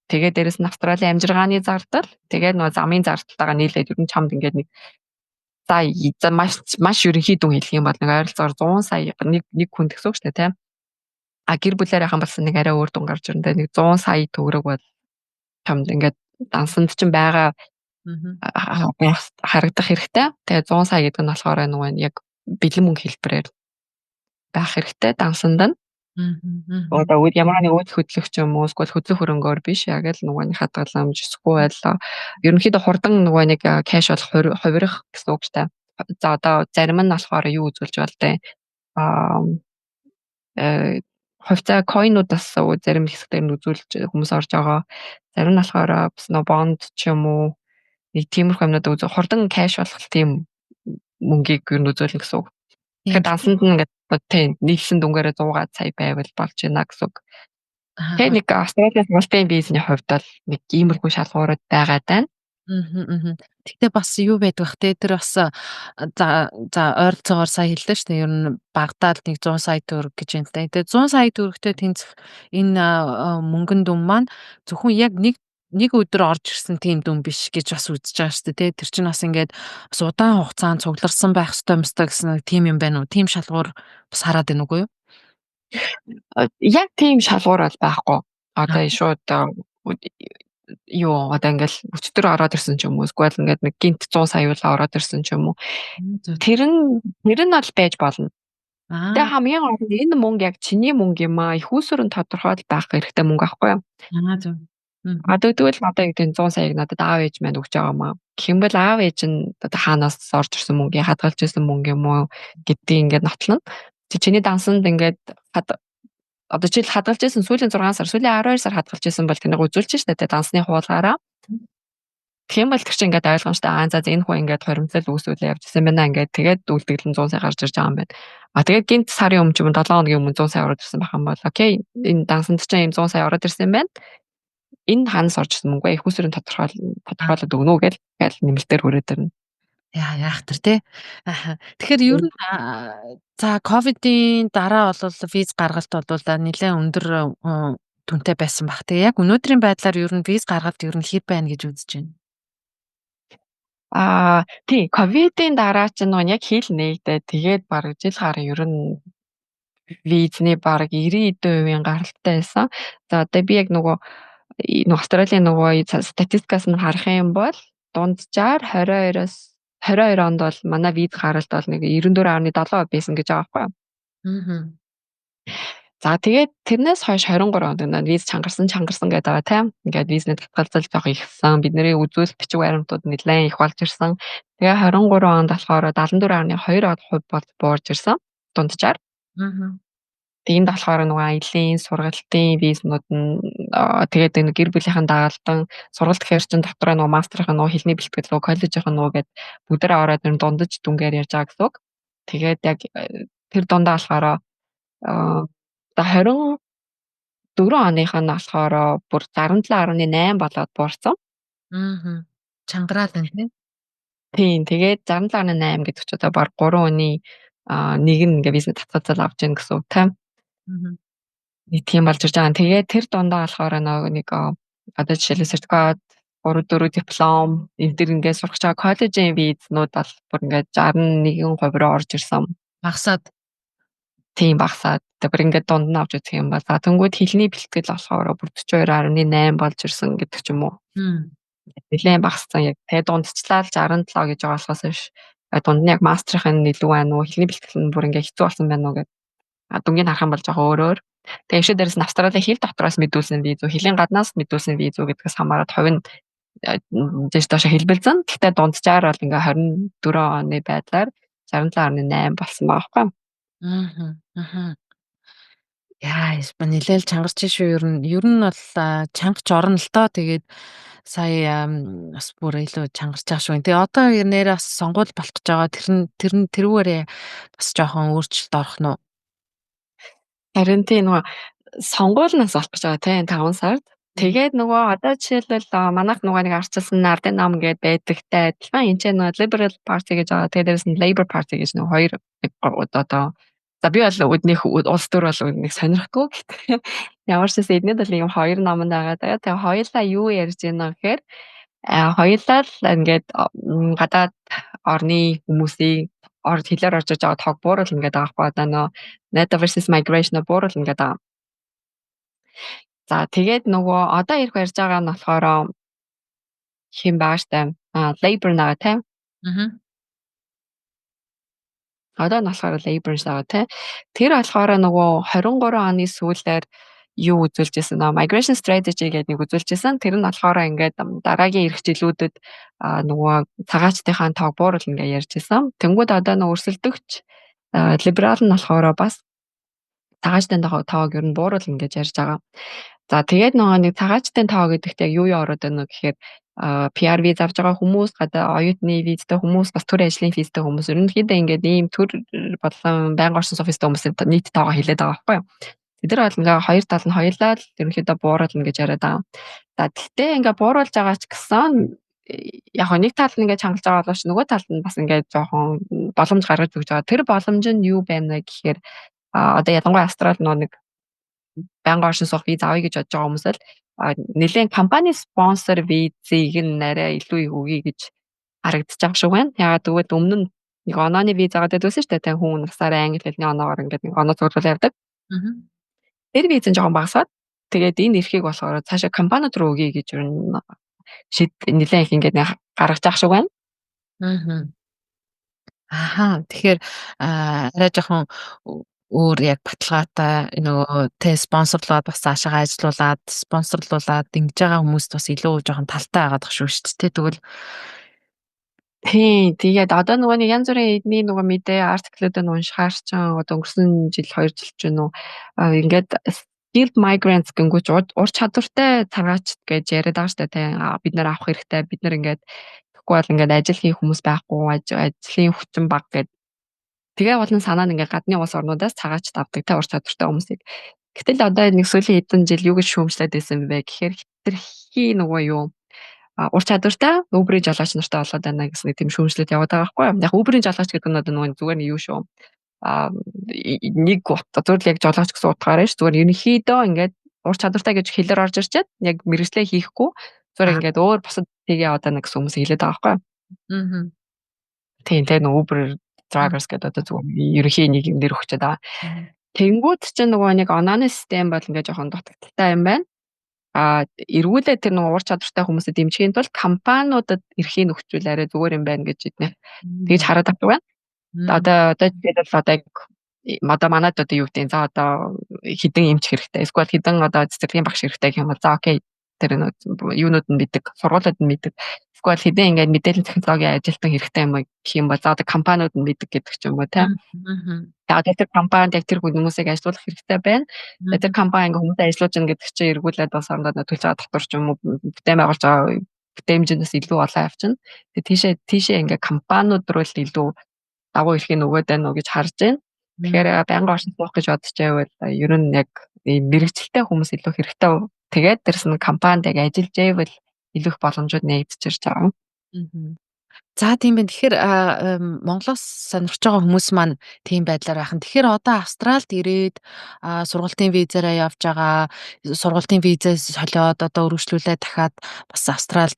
тэгээд дээрэс нь Австралийн амжиргааны зардал, тэгээд нөгөө замын зардалтайгаа нийлээд ер нь чамд ингээд нэг за маш ерөнхий дүн хэлэх юм бол нэг ойролцоогоор 100 сая нэг хүн гэсэн үг шүү дээ, тийм. Гэр бүлээр яхан болсон нэг арай өөр дүн гарч ирнэ. Нэг 100 сая төгрөг бол чамд ингээд дансанд чинь байгаа харагдах хэрэгтэй. Тэгээ 100 сая гэдэг нь болохоор нөгөө яг бэлэн мөнгө хэлбэрээр байх хэрэгтэй дансанд нь. Одоо ямар нэг үйл хөдлөгч юм уу эсвэл хөдлөх хөрөнгөөр биш яг л нөгөө нэг хадгаламж эсвэл ерөнхийдөө хурдан нөгөө нэг кэш бол хувирах гэсэн үг шүү дээ. За одоо зарим нь болохоор юу үзүүлж болтой. Хувьцаа койнуудаас зарим хэсгээр нь үзүүлж хүмүүс орж байгаа. Зарим нь болохоор бас нөгөө бонд ч юм уу нэг тиймэрхүү юмнууд үзүү хурдан кэш болох тийм мөнгийг юу үзүүлнэ гэсэн үг. Тэгэхээр дансанд нь ингээд тийм нийлсэн дүнгээрээ 100 сая байвал болж байна гэсэн үг. Тэгээ нэг Австралийн сургалтын визний хувьд бол нэг иймэрхүү шалгуурууд байгаа даа. Тэгтээ бас юу байдаг вэ? Тэр бас за ойролцоогоор сая хэллээ шүү дээ. Ер нь багадаа 100 сая төгрөг гэж байна. Тэгээ 100 сая төгрөгтэй тэнцэх энэ мөнгөн дүн маань зөвхөн яг нэг өдөр орж ирсэн тийм дүн биш гэж бас үзэж байгаа шүү дээ. Тэр чинь бас ингээд бас удаан хугацаанд цугларсан байх ёстой гэсэн тийм юм байна уу? Тийм шалгуур бас хараад байна уугүй юу? Яг тийм шалгуур бол байхгүй. Одоо шууд юу одоо ингээл өчтөр ороод ирсэн ч юм уу эсвэл ингээд нэг гинт 100 саяулаа ороод ирсэн ч юм уу. Тэр нь бол байж болно. Тэгээ хамгийн гол нь энэ мөнгө яг чиний мөнгө юм аа. Их усүрэн тодорхойл байх хэрэгтэй мөнгө аахгүй юу? Зөв. Тэгвэл одоо яг 100 саяг надад аав ээж маань өгч байгаа маа. Гэх юм бол аав ээж нь одоо хаанаас орж ирсэн мөнгө, хадгалж ирсэн мөнгө юм уу гэдгийг ингээд нотлно. Чиний дансанд ингээд одоо жишээл хадгалж ирсэн сүүлийн 6 сар, сүүлийн 12 сар хадгалж ирсэн бол тэнийг үзүүлж штэ дансны хуулгаараа. Тэгэх юм бол тэр чинь ингээд ойлгомжтой за энэ хүн ингээд хоримтлал үүсүүлээ явж ирсэн байна ингээд тэгээд үлдэгдэл 100 сая гарч ирж байгаа юм байна. Тэгээд гинт сарын өмнө ч юм 7 хоногийн өмнө 100 сая ороод ирсэн байх юм бол окей энэ дансанд чинь ийм 100 сая ороод ирсэн байна. Энэ хаанаас орж ирсэн мөнгө их усрын тодорхойлоод өгнө үү гэж нэмэлтээр хүрээд ирнэ. Яах тэр тий. Тэгэхээр ер нь за ковидын дараа бол виз гаргалт бол нэлээд өндөр түнтэй байсан баг. Тэгээ яг өнөөдрийн байдлаар ер нь виз гаргалт ер нь хэр байна гэж үзэж байна. Тий ковидын дараа ч яг хил нэгдээ тэгээд баг жил гараа ер нь визний баг 90% гаралтай байсан. За одоо би яг нөгөө Австралийн нөгөө статистикаас нь харах юм бол дунджаар 22 онд бол манай виз гаралт бол нэг 94.7 байсан гэж байгаа байхгүй юу? За тэгээд тэрнээс хойш 23 онд виз чангарсан гэдэг байгаа тийм. Ингээд визний татгалзал жоох ихсэн. Бидний үзүүлэлт бичиг баримтууд нэлээд их болж ирсэн. Тэгээ 23 онд болохоор 74.2% бол буурж ирсэн дунджаар. Энд болохоор нөгөө аялын сургалтын визнууд нь тэгээд энэ гэр бүлийнхэн дагалдан сургалт гэхэр чин дотроо нөгөө мастрын нөгөө хэлний бэлтгэл нөгөө коллежийн нөгөө гээд бүгдээрээ ороод энэ дундаж дүнгээр ярьж байгаа гэсэн үг. Тэгээд яг тэр дундаа болохоор 24 оных нь болохоор бүр 67.8 болоод буурсан. Чангараал энэ тийм. Тийм. Тэгээд 67.8 гэдэг чинь одоо баг 3 өний нэг нь ингээ бизнес татгалзал авч яах гэсэн үг тийм. Нэг тийм болж ирж байгаа. Тэгээд тэр дундаа болохоор нэг одоо жишээлбэл сертификат 3-4 диплом энэ төр ингээд сурах чаа коллежийн визнүүд бол бүр ингээд 61% руу орж ирсэн. Багасаад. Тийм багасаад. Тэр ингээд дунд нь авч үзэх юм бол за тэнгууд хэлний бэлтгэл болохоор бүр 42.8 болж ирсэн гэдэг ч юм уу. Нэлээд багассан яг тэ дундчлаа 67 гэж байгаа болохоос биш. Дунд нь яг мастрын илүү байна уу хэлний бэлтгэл нь бүр ингээд хэцүү болсон байна уу гэдэг. Дүнгийн харах юм бол жоохон өөрөөр. Тэгээ ишээ дээрээс нь Австралийн хил дотроос мэдүүлсэн виз үү, хилийн гаднаас мэдүүлсэн виз үү гэдгээс хамаарат хувь нь дэш доош хэлбэлзэн. Гэхдээ дунджаар бол ингээ 24 оны байдлаар 67.8 болсон байгаа байхгүй. Яа, нэлээл чангарч шүү ер нь бол чангаж орно л тоо. Тэгээд сая бас бүр илүү чангарч байгаа шүү. Тэгээ одоо нэрээ бас сонгуул болох гэж байгаа. Тэрүүгээрээ бас жоохон өөрчлөлт орох нь уу? Харин тийм нөгөө сонгуулнаас болох гэж байгаа тийм 5 сард. Тэгээд нөгөө одоо жишээлбэл манайх нөгөө нэг арчилсан ардын нам гээд байдагтай адилхан энэ ч нөгөө Liberal Party гэж байгаа. Тэгээд дээрээс нь Labour Party гэж нөгөө хоёр одоо за би бол өднийх улс төр бол нэг сонирхтгүй гэхдээ ямар ч гэсэн эднийд бол ийм хоёр наманд байгаа. Тэгээд хоёулаа юу ярьж байна гэхээр хоёулаа л ингээд гадаад орны хүмүүсийн орд хэлээр орж байгаа тог буурал ингээд байгаа байхгүй одоо нөө NATO versus migration буурал ингээд байгаа. За тэгээд нөгөө одоо ирэх ярьж байгаа нь болохоор хин бааштай Labour байгаа тийм. Одоо нь болохоор Labour байгаа тийм. Тэр болохоор нөгөө 23 оны сүүлээр юу үзүүлж байсан нөө migration strategy гэдэг нэг үзүүлж байсан. Тэр нь болохоор ингээд дараагийн ирэх жилүүдэд нөгөө цагаачтынхаа тог буурал ингээд ярьж байсан. Тэнгүүд одоо нөгөө өрсөлдөгч либерал нь болохоор бас цагаачтын тоог ер нь буурал ингээд ярьж байгаа. За тэгээд нөгөө нэг цагаачтын тоо гэдэгт яг юу ороод байна гэхээр PR виз авч байгаа хүмүүс, гадаа оюутны визтэй хүмүүс, бас төр ажлын визтэй хүмүүс ерөнхийдөө ингээд ийм төр болон байнга орсон офистэй хүмүүсийн нийт тоогоо хэлээд байгаа байхгүй юу. Тэд нар бол ингээ хоёр тал нь хоёулаа л ерөнхийдөө буурал ингэж яриад байгаа. За тэгтээ ингээ бууруулж байгаа ч гэсэн яг нэг тал нь ингээ чангалж байгаа боловч нөгөө тал нь бас ингээ жоохон боломж гаргаж өгч байгаа. Тэр боломж нь юу байна гэхээр одоо ялангуяа Австрали нэг байнга оршин суух виз авъя гэж бодож байгаа хүмүүс л нэлээд компани спонсор визийг нь арай илүү өгье гэж харагдаж байгаа шүү байна. Ягаад гэвэл өмнө нь нэг онооны виз аваад байдсан шүү дээ. Хүн насаараа англи хэлний оноогоор ингээд нэг оноо цуглуулж явдаг. Тэр виз нь жоохон багасаад тэгээд энэ эрхийг болохоор цаашаа компаниуд руу өгье гэж ер нь нэлээд их ингээд гаргаж байгаа шүү байна. Тэгэхээр арай жоохон өөр яг баталгаатай нөгөө тэ спонсорлоод бас цаашаа ажиллуулад спонсорлуулад ингэж байгаа хүмүүст бас илүү жоохон талтай байгаад шүү дээ. Тэгвэл тэгээд одоо нөгөө нэг янз бүрийн эдний нөгөө мэдээ артиклуудыг уншихаар ч одоо өнгөрсөн жил 2 жил ч нөө ингээд skilled migrants гингүүч ур чадвартай цагаач гэж яриад байгаа шүү дээ. Бид нэр авах хэрэгтэй. Бид нар ингээд тэгэхгүй бол ингээд ажил хийх хүмүүс байхгүй, ажлын хүчин бага гэдэг. Тэгээ болон санаа нь ингээд гадны улс орнуудаас цагаач авдаг та ур чадвартай хүмүүсийг. Гэтэл одоо нэг сүүлийн хэдэн жил юу гэж шүүмжлээд байсан бэ гэхээр хитрхи нөгөө юу ур чадвартай Uber-ийн жолооч нартай болоод байна гэсэн тийм шүүмжлэлт яваад байгаа байхгүй юу. Яг Uber-ийн жолооч гэдэг нь одоо нөгөө зүгээр нь юу шүү. Нэг зөвхөн яг жолооч гэсэн утгаараа ш зүгээр ерөнхийдөө ингээд ур чадвартай гэж хэлээр орж ирчээд яг мэрэгчлээ хийхгүй зүгээр ингээд өөр бусад тэгээ одоо нэг хүмүүс хэлээд байгаа байхгүй юу. Тийм нөгөө Uber drivers гэдэг одоо зүгээр ерөнхий нэг юм нэр өгчээд байгаа. Тэнгүүд чинь нөгөө нэг онооны систем бол ингээд жоохон дутагдaltaй юм байна. Эргүүлээ тэр нөгөө ур чадвартай хүмүүсээ дэмжихийн тулд компаниудад эрхийг нөхцөл арай зүгээр юм байна гэж эднэ. Тэгж хараад авдаг байна. Одоо тэгээд л одоо манайд одоо юу гэдэг за одоо хідэн эмч хэрэгтэй. Эсвэл хідэн одоо цэцэрлэгийн багш хэрэгтэй гэх юм бол за окей тэр юунууд нь мэддэг, сургуулиуд нь мэддэг. эсвэл хэдэн ингээд мэдээлэл технологийн ажилтан хэрэгтэй юм гэх юм бол за одоо компаниуд нь мэддэг гэдэг ч юм уу тийм. Тэгээд тэр компанид яг тэр хүмүүсийг ажилуулах хэрэгтэй байна. Тэр компани ингээ хүмүүсээ ажилуулж байгаа гэдэг чинь эргүүлээд бас орондоо төлж байгаа татвар ч юм уу бүтээн байгуулж байгаа бүтээмжнээс илүү олон авчна. Тэгээд тийшээ ингээ компаниуд руу л илүү дагуу ирэхийг нөгөөд байна уу гэж харж байна. Тэгэхээр байнгын орчинд суух гэж бодож байвал ер нь яг мэрэгчлээ хүмүүс илүү хэрэгтэй. Тэгээд дэрс нь компанид яг ажиллаж байвал илүү их боломжууд нэгдэж ирж байгаа. За тийм байна. Тэгэхээр Монголоос сонирхож байгаа хүмүүс маань тийм байдлаар байх нь. Тэгэхээр одоо Австралид ирээд сургалтын визаараа явж байгаа, сургалтын визээс солиод одоо өргөжлүүлээд дахиад бас Австралид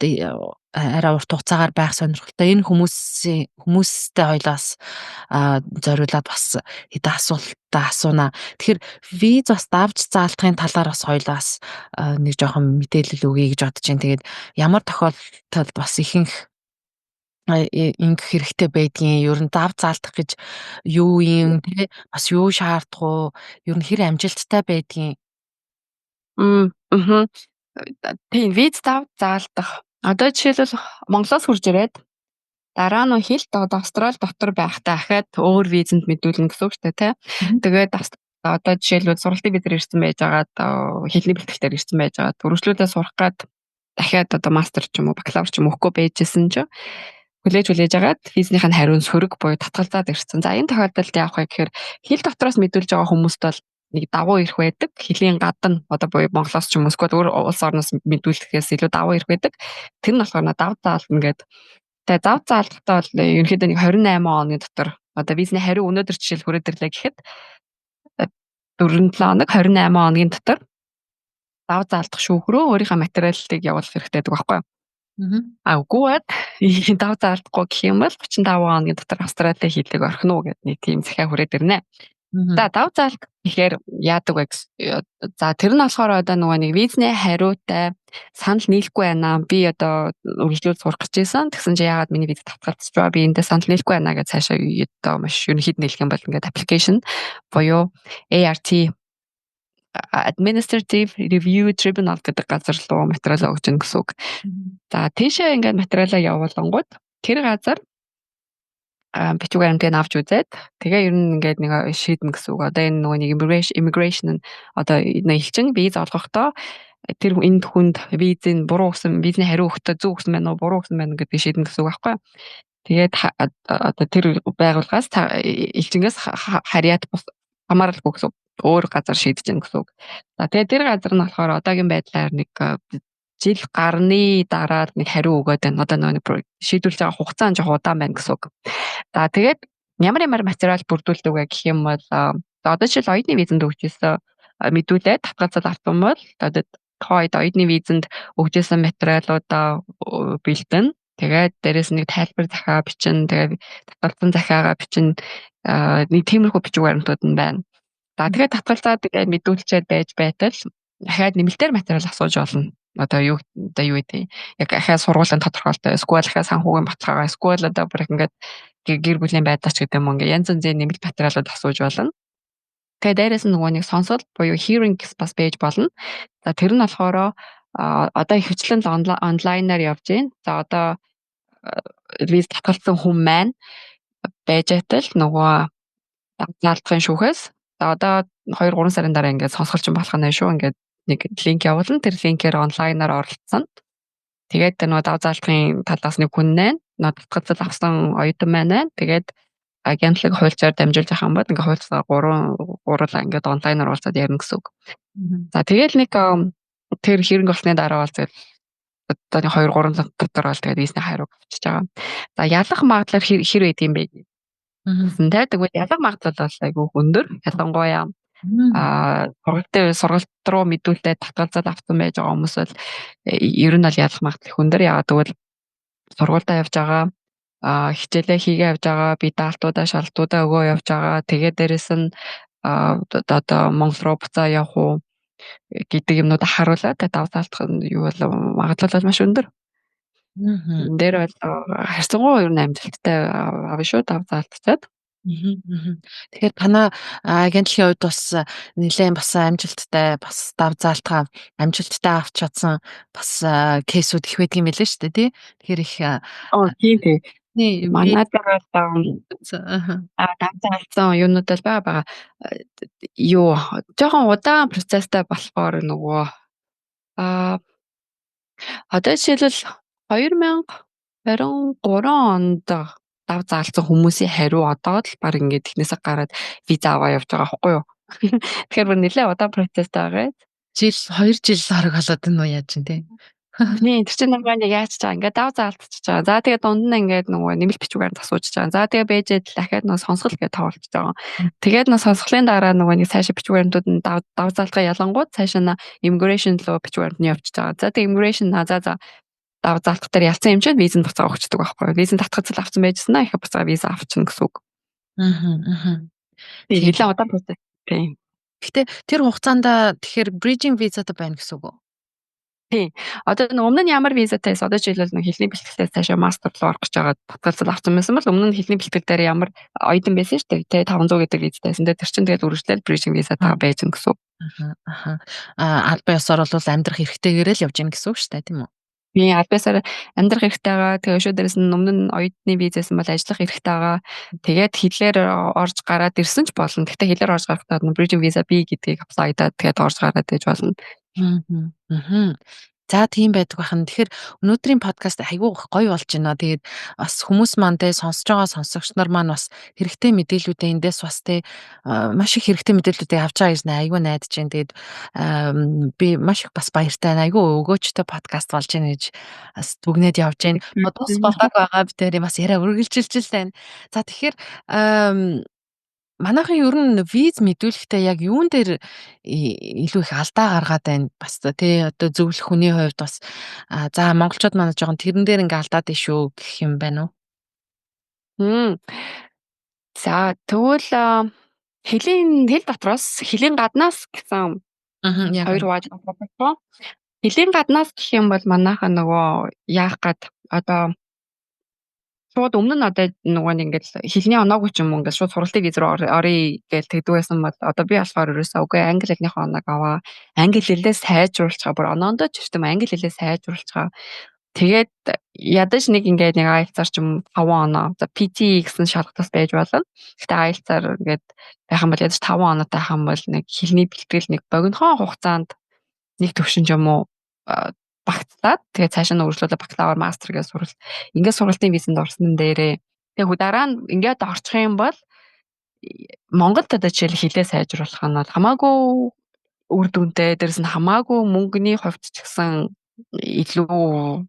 арай урт хугацаагаар байх сонирхолтой. Энэ хүмүүстэй хоёлаас зориулаад бас хэдэн асуултаа асууна. Тэгэхээр виз бас давж заалтахын талаар бас хоёлаас нэг жоохон мэдээлэл өгье гэж бодож байна. Тэгээд ямар тохиолдолд бас ихэнх ингэх хэрэгтэй байдгийн, ер нь дав заалтах гэж юу юм те бас юу шаардах уу, ер нь хэр амжилттай байдгийн. Тийм виз дав заалтах. Одоо жишээлбэл Монголоос хурж ирээд дараа нь хэлт одоо Австрали дотор байхдаа ахаад өөр визэнд мэдүүлнэ гэсэн үг шүү дээ, тэ. Тэгээд одоо жишээлбэл сургалтын визээр ирсэн байж байгаад хэлний бэлтгэлээр ирсэн байж байгаад өргөжлүүлээ сурах гад дахиад одоо мастер ч юм уу, бакалавр ч юм уу өгөхгүй байжсэн чинь хүлээж агаад визнийх нь хариун сөрөг буюу татгалзаад ирсэн. За энэ тохиолдолд яах вэ гэхээр хэл дотроос мэдүүлж байгаа хүмүүст бол нэг давуу ирэх байдаг. Хэлийн гадна одоо буюу Монголоос ч юм уу эсвэл өөр улс орноос мэдүүлэхээс илүү давуу ирэх байдаг. Тэр нь болохоор дав заалтна гэдэг. Тэгээ дав заалтахтаа бол ерөнхийдөө нэг 28 оны дотор одоо визний хариу өнөөдөр жишээл хүрээд ирлээ гэхэд 4-7 хоног 28 хоногийн дотор дав заалтах шүүхрөө өөрийнхөө материалыг явуулах хэрэгтэй гэдэг байхгүй юу? Үгүй ээ дав заалтахгүй гэх юм бол 35 хоногийн дотор Австралийн хэлийг орхино уу гэдэг нэг тийм захиа хүрээд ирнэ. За дав заалт гэхээр яадаг вэ гэсэн. За тэр нь болохоор одоо нөгөө нэг визний хариутай санал нийлэхгүй байна. Би одоо үргэлжлүүл сурах гэж байсан. Тэгсэн чи яагаад миний виз татгалзаж байгаа. Би эндээ санал нийлэхгүй байна гэж цаашаа одоо маш ерөнхийд нийлэх юм бол ингээд application буюу ART Administrative Review Tribunal гэдэг газар руу материалаа өгч гэнэ гэсэн үг. За тийшээ ингээд материалаа явуулангууд тэр газар бичиг баримтыг авч үзээд тэгээ ер нь ингээд нэг шийднэ гэсэн үг. Одоо энэ нөгөө нэг immigration одоо элчин виз олгохдоо тэр энд хүнд визийн буруу гэсэн визний хариу өгөхдөө зөв гэсэн байна уу буруу гэсэн байна гэдэг шийднэ гэсэн үг байхгүй. Тэгээд одоо тэр байгууллагаас элчингээс харьяат бус хамааралгүй гэсэн өөр газар шийдэж гэнэ гэсэн үг. За тэгээд тэр газар нь болохоор одоогийн байдлаар нэг жил гарны дараа нэг хариу өгөөд байна. Одоо нэг шийдүүлж байгаа хугацаа нь жоох удаан байна гэсэн үг. За тэгээд ямар материал бүрдүүлдэг вэ гэх юм бол одоо жишээл оюутны визэнд өгчээсэн мэдүүлээд татгалзал авсан бол одоо оюутны визэнд өгчээсэн материалуудаа бэлдэн. Тэгээд дээрэс нэг тайлбар захиа бичнэ. Тэгээд татгалзсан захиагаа бичнэ. Нэг тиймэрхүү бичиг баримтууд нь байна. За тэгээд татгалзаад тэгээд мэдүүлчихэд байж байтал дахиад нэмэлтээр материал асууж болно. Одоо юу гэдэг яг ахаа сургуулийн тодорхойлолтой эсвэл ахаа санхүүгийн баталгаагаа эсвэл одоо бүр ингээд гэр бүлийн байдлаач гэдэг юм ингээ янз янзын нэмэлт материалууд асууж болно. Тэгээд дээрээс нь нөгөө нэг сонсол буюу hearing бас байж болно. За тэр нь болохоор одоо хвчлэн онлайнаар явж байна. За одоо виз татгалзсан хүн маань байж байтал нөгөө заалтгын шүүхээс за одоо 2-3 сарын дараа ингээд сонсголч болох нь шүү ингээд нэг линк явуулна. Тэр линкээр онлайнаар оролцсон. Тэгээд нөгөө дав заалтгын талаас нэг хүн байна. Татгалзал авсан оюутан маань. Тэгээд агентлаг хуульчаар дамжуулж байгаа юм бол ингээд хуульцаа 3 ингээд онлайнаар уулзаад ярина гэсэн үг. За тэгээд нэг тэр хэрэг болсны дараа бол тэгэл одоо 2-3 цаг дотор бол тэгээд визний хариуг авчиж байгаа. За ялах магадлал хэр байд юм бэ гэсэн. Тэгвэл ялах магадлал бол айгүй өндөр. Ялангуяа сургалт руу мэдүүлээд татгалзал авсан байж байгаа хүмүүс бол ер нь бол ялах магадлал их өндөр. Яагаад гэвэл сургуультаа явж байгаа хичээлээ хийгээ явж байгаа би даалтуудаа шалалтуудаа өгөө явж байгаа. Тэгээд дээрэс нь одоо Монгол руу буцаа явах уу гэдэг юмнуудаа харуулаад дав заалтах юу бол магадлал бол маш өндөр. Дээр бол харьцангуй ер нь амжилттай авна шүү дав заалтчаад. Тэгэхээр танаа агентлагийн хувьд бас нэлээд бас амжилттай бас дав заалтаа амжилттай авч чадсан бас кейсүүд их байдаг юм байлээ шүү дээ тий. Тэгэхээр их Тийм тий. би Манай дээр бол давцаа алдсан юунууд л байгаа. Юу жоохон удаан процесстай болохоор нөгөө одоо жишээлбэл 2023 онд дав заалцсан хүмүүсийн хариу одоо л баг ингээд технээсээ гараад виза аваа явж байгаа байхгүй юу? Тэгэхээр бүр нэлээд удаан процесстай байгаа. 2 жил хорог болоод энэ уу яаж чинь тий. Тийм тэр чинь нөгөө яг яаж чаа ингээд дав заалтчихж байгаа. За тэгээд дунд нь ингээд нөгөө нэмэлт бичвэрээр засууж байгаа. За тэгээд бэжэд дахиад нөгөө сонсгол гэж тавуулчихж байгаа. Тэгээд нөгөө сонсголын дараа нөгөө нэг цаашаа бичвэрнүүд нь дав заалтгаа ялангууд цаашаа на immigration руу бичвэрд нь явчихж байгаа. За тэгээд immigration за дав заалт дээр ялцсан юм чинь визэнд буцаа өгчдөг байхгүй юу? Визэнд татгацал авсан байжснаа их буцаа виза авчихна гэсэн үг. Тийм нэлээд удаан процесс. Тийм. Гэхдээ тэр хугацаанд тэгэхээр bridging visa-тай байна гэсэн үг үү? Тийм. Одоо өмнө нь ямар визатайс одоо жишээлбэл нэг хэлний бэлтгэлээс цаашаа мастер руу орох гэж байгаа татгалзал авсан байсан бол өмнө нь хэлний бэлтгэл дээр ямар оюутан байсан шүү дээ. 500 гэдэг визтайсэн. Тэр чинь тэгэл үргэлжлээл bridging visa-таа байж гэн гэсэн үг. Албан ёсоор бол амьдрах хэрэгтэйгээр л явж гин гэсэн үг шүү дээ, тийм үү? Би албан ёсоор амьдрах хэрэгтэй байгаа. Тэгээ өшөө дээрээс нь өмнө нь оюутны визээсэн бол ажиллах хэрэгтэй байгаа. Тэгээд хэлээр орж гараад ирсэн ч болно. Гэхдээ хэлээр орж гарахдаа bridging visa B гэдгийг apply-даад тэгээд орж гараад иж болно. За тийм байдаг бахан. Тэгэхээр өнөөдрийн подкаст айгүй гоё болж байна. Тэгээд бас хүмүүс маань тэ сонсож байгаа сонсогч нар маань бас хэрэгтэй мэдээлүүдээ эндээс бас тэ маш их хэрэгтэй мэдээлүүдээ авч байгаа гэж айгүй найдаж байна. Тэгээд би маш их бас баяртай байна. Айгүй өгөөчтэй подкаст болж байна гэж бас дүгнээд явж байна. Бодос болдог байгаа би тэр бас яриа үргэлжилж байна. За тэгэхээр манайхан ер нь виз мэдүүлэхдээ яг юун дээр илүү их алдаа гаргаад байна. Бас тий одоо зөвлөх хүний хувьд бас за монголчууд манай жоохон тэрэн дээр ингээ алдаад ишүү гэх юм байна уу? За тэгвэл хэл дотроос хэлийн гаднаас гэсэн хоёр хувааж байна. Хэлийн гаднаас гэх юм бол манайхан нөгөө яах гээд одоо шууд өмнө нь одоо нөгөө нэг ингээл хэлний оноогүй ч юм уу ингээл шууд сургалтын виз рүү оръё гэж тэгдэг байсан бол одоо би болохоор ерөөсөө үгүй англи хэлнийхээ оноог аваа. Англи хэлээ сайжруулчихаа бүр оноондоо ч юм англи хэлээ сайжруулчихаа. Тэгээд ядаж нэг ингээд нэг IELTS-аар ч юм 5 оноо. За PT гэсэн шалгалтаас байж болно. Гэхдээ IELTS-аар ингээд байх юм бол ядаж 5 оноотой хам бол нэг хэлний бэлтгэл нэг богинохон хугацаанд нэг төвшин ч юм уу багтаад тэгээд цаашаа нь үргэлжлүүлээ бакалавр мастер гэж суралт. Ингээд сургалтын визэнд орсон дээрээ тэгээд дараа нь ингээд орчих юм бол Монголд одоо жишээл хэлээ сайжруулах нь бол хамаагүй үр дүнтэй, дээрэс нь хамаагүй мөнгөний хувьд ч гэсэн илүү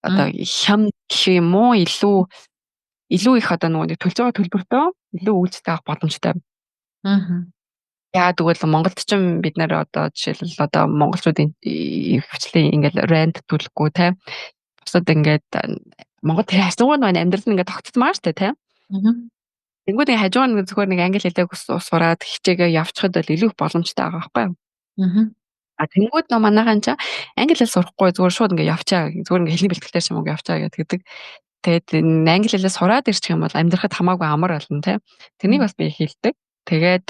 одоо хям гэх юм уу илүү их одоо нөгөө төлж байгаа төлбөртөө илүү үйлчлэг авах боломжтой. Яа тэгвэл Монголд ч бид нэр одоо жишээлбэл одоо монголчуудын хвчлээ ингээл рент төлөхгүй те. Бусад ингээд Монгол тэр хажуугаар нэг амьдрал нь ингээд тогтцмаар штэ те. Тэнгүүд нэг хажуугаар нэг зөвхөн нэг англи хэлээ сураад хичээгээ явчихад бол илүү их боломжтой байгаа байхгүй юу? Тэнгүүд нөө манайхан ч англи хэл сурахгүй зүгээр шууд ингээд явчаа. Зүгээр ингээд хэлний бэлтгэлтэй ч юм уу явчаа гэдэг. Тэгээд англи хэлээ сураад ирчих юм бол амьдрахад хамаагүй амар болно те. Тэрнийг бас би хэлдэг. Тэгээд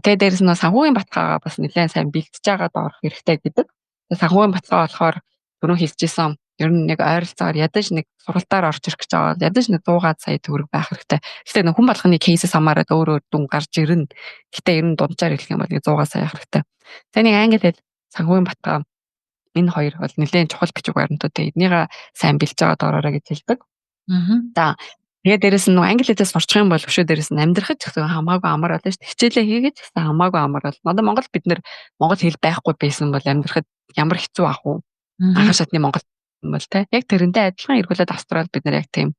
тэгээд дээрээс нь санхүүгийн баталгаагаа бас нэлээд сайн бэлтэж байгаад орох хэрэгтэй гэдэг. Санхүүгийн баталгаа болохоор түрүүн хэлчихсэн. Ер нь нэг ойролцоогоор ядаж нэг сургалтаар орж ирэх гэж байгаа бол ядаж нэг 100 сая төгрөг байх хэрэгтэй. Гэхдээ нэг хүн болгоны кейсээс хамаарат өөр дүн гарч ирнэ. Гэхдээ ер нь дунджаар хэлэх юм бол нэг 100 сая хэрэгтэй. Тэгээ нэг англи хэл санхүүгийн баталгаа энэ хоёр бол нэлээд чухал бичиг баримтууд. Эднийгээ сайн бэлж байгаад ороорой гэж хэлдэг. За тэгээд дээрэс нь англи хэлээс сурчих юм бол өшөө дээрэс нь амьдрахад ч гэсэн хамаагүй амар болно шүү дээ. Хичээлээ хийгээд ч гэсэн хамаагүй амар болно. Одоо Монгол бид нэр монгол хэл байхгүй байсан бол амьдрахад ямар хэцүү ах вэ? Анхан шатны монгол юм бол те. Яг тэрнтэй адилхан эргүүлээд австрал бид нар яг тийм.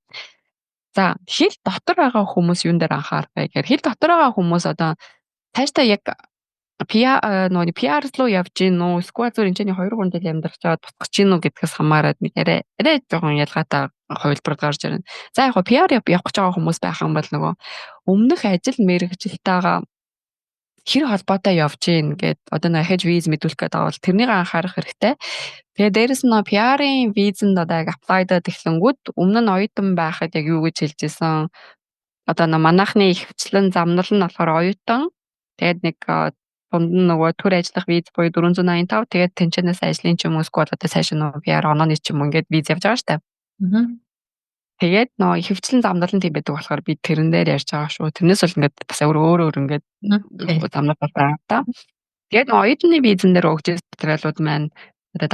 За хэл дотор байгаа хүмүүс юун дээр анхаарах вэ гэхээр хэл дотор байгаа хүмүүс одоо цаашдаа яг PR руу явж гин үү? Эсвэл зөв энэ 2-3 жил амьдрах чаад босгож гин үү гэдгээс хамаарат нэг арай жоохон ялгаатай хувилбар гарч ирнэ. За яг PR явах гэж байгаа хүмүүс байх юм бол нөгөө өмнөх ажил мэргэжилтэйгээ хэр холбоотой явж гин гэд одоо нэг хэж виз мэдүүлэх гэдэг бол тэрнийг анхаарах хэрэгтэй. Тэгээ дээрэс нь PR-ийн визэнд одоо яг apply-даад эхлэнгүүд өмнө нь оюутан байхад яг юу гэж хэлжсэн одоо манайхны ихвчлэн замнал нь болохоор оюутан. Тэгээд нэг дунд нь нөгөө төр ажиллах виз буюу 485 тэгээд тэнцэнээс ажлын ч юм уу эсвэл одоо сайшин нөө PR онооны ч юм уу ингээд виз явж байгаа штэ. Тэгээд нөө ихвчлэн замнал нь тийм байдаг болохоор би тэрэн дээр ярьж байгаа шүү. Тэрнээс бол ингээд бас өөр ингээд замнал байна та. Тэгээд нөө оюутны визэн дээр өгч материалууд маань одоо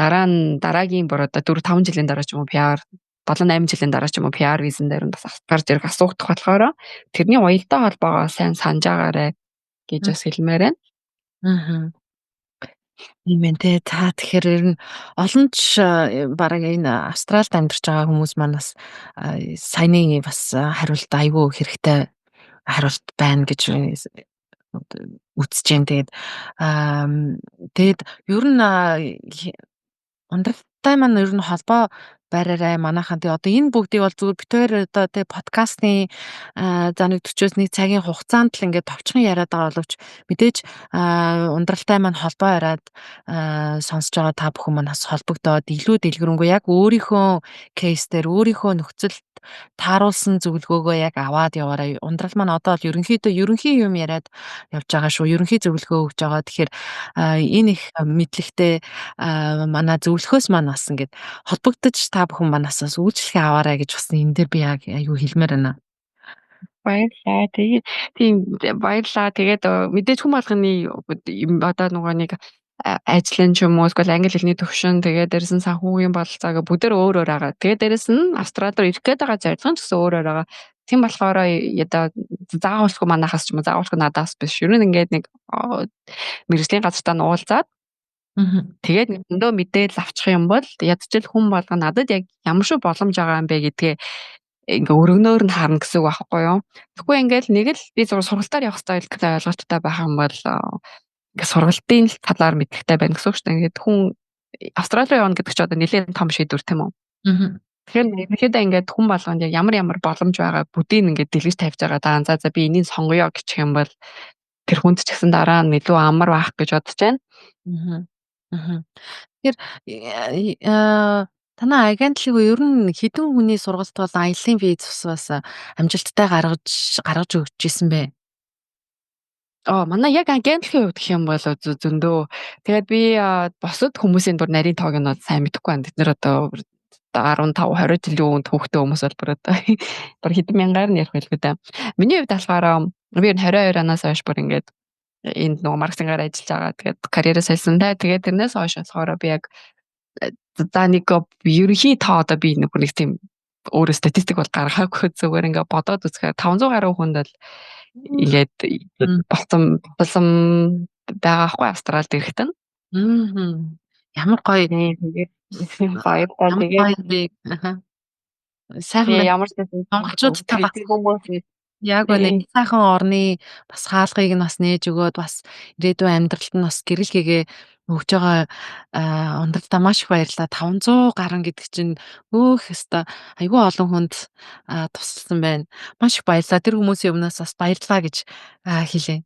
дараагийн бүр одоо 4-5 жилийн дараа ч юм уу PR 7-8 жилийн дараа ч юм уу PR визэн дээр нь бас гарч ирэх асуугдах болохоор тэрний уялдаа холбоогоо сайн санаж агаарэ гэж бас хэлмээр байна. Ийм ээ те та тэгэхээр ер нь олон ч бараг энэ Австралид амьдарч байгаа хүмүүс маань бас саяны бас хариулт айгүй хэрэгтэй хариулт байна гэж үзэж юм. Тэгээд ер нь ундралтай маань ер нь холбоо байраарай манайхан. Тэгээ одоо энэ бүгдийг бол зүгээр битээр одоо тэг подкастны за нэг 40-оос нэг цагийн хугацаанд л ингээд товчхон яриад байгаа боловч мэдээж ундралтай маань холбоо яриад сонсож байгаа та бүхэн маань бас холбогдоод илүү дэлгэрэнгүй яг өөрийнхөө кейс дээр өөрийнхөө нөхцөлд тааруулсан зөвлөгөөгөө яг аваад яваарай. Ундрал маань одоо л ерөнхий юм яриад явж байгаа шүү. Ерөнхий зөвлөгөө өгж байгаа. Тэгэхээр энэ их мэдлэгтэй манай зөвлөхөөс маань бас ингээд холбогдож та бүхэн манаас бас үйлчлэгээ аваарай гэж бас энэ дээр би яг аюу хэлмээр байна. Баярлалаа. Тийм баярлалаа. Тэгээд мэдээж хүн болгоны одоо нөгөө нэг ажлын ч юм уу эсвэл англи хэлний төвшин тэгээд дээрээс нь санхүүгийн бололцоог бүгдээр өөр байгаа. Тэгээд дээрээс нь Австрали руу ирэх гээд байгаа зорилго ч гэсэн өөр байгаа. Тийм болохоор одоо заавалчгүй манахаас ч юм уу заавалчгүй надаас биш. Ер нь ингээд нэг мэргэжлийн газартаа нуулзаад тэгээд өндөө мэдээлэл авчих юм бол ядчил хүн болго надад яг ямар шиг боломж байгаа юм бэ гэдгээ ингээ өргөнөөр нь харна гэсэн үг байхгүй юу. Тэгэхгүй ингээл нэг л би сургалтаар явах стайлтай ойлголттой байх юм бол ингээ сургалтын талаар мэдлэгтэй байна гэсэн үг шүү дээ. Ингээд хүн Австрали руу явна гэдэг чинь одоо нэлээд том шийдвэр тийм үү. Тэгэхээр ерөнхийдөө ингээд хүн болгонд яг ямар боломж байгаа бүдийг ингээд дэлгэж тавьж байгаа. За би энийг сонгоё гэх юм бол тэр хүнд ч гэсэн дараа нь илүү амар байх гэж бодож байна. Тэгэхээр танай агентлыг ер нь хэдэн хүний сургалт бол аяллаа виз бас амжилттай гаргаж өгч ирсэн бэ? Манай яг агентлагийн хувьд гэх юм бол зөндөө. Тэгээд би босод хүмүүсийн дур нарийн тоог нь сайн мэдэхгүй байна. Бид нэр одоо 15-20 жилийн өмнө хүүхдтэй хүмүүс бол бүр одоо бүр хэдэн мянгаар нь ярих байлгүй да. Миний хувьд болохоор би 22 оноос хойш бүр ингээд энд нөгөө маркетингаар ажиллаж байгаа. Тэгээд карьераа солисон та. Тэгээд тэрнээс хойш болохоор би яг за нэг ерөнхий тоо одоо би нэг тийм өөрөө статистик бол гаргаагүй зүгээр ингээд бодоод үзэхээр 500 гаруй хүнд бол ингээд болсон байгаахгүй Австралид ирэхэд нь. Ямар гоё тэгээд сайхан ямар ч монголчуудтай бас хүмүүс яг нэг сайхан орны бас хаалгыг нь бас нээж өгөөд бас ирээдүйн амьдралд нь бас гэрэл хийгээ өгж байгаа ундралдаа маш их баярлалаа. 500 гарan гэдэг чинь өстө айгүй олон хүнд тусалсан байна. Маш их баярлалаа. Тэр хүмүүсийн өмнөөс бас баярлалаа гэж хэлье.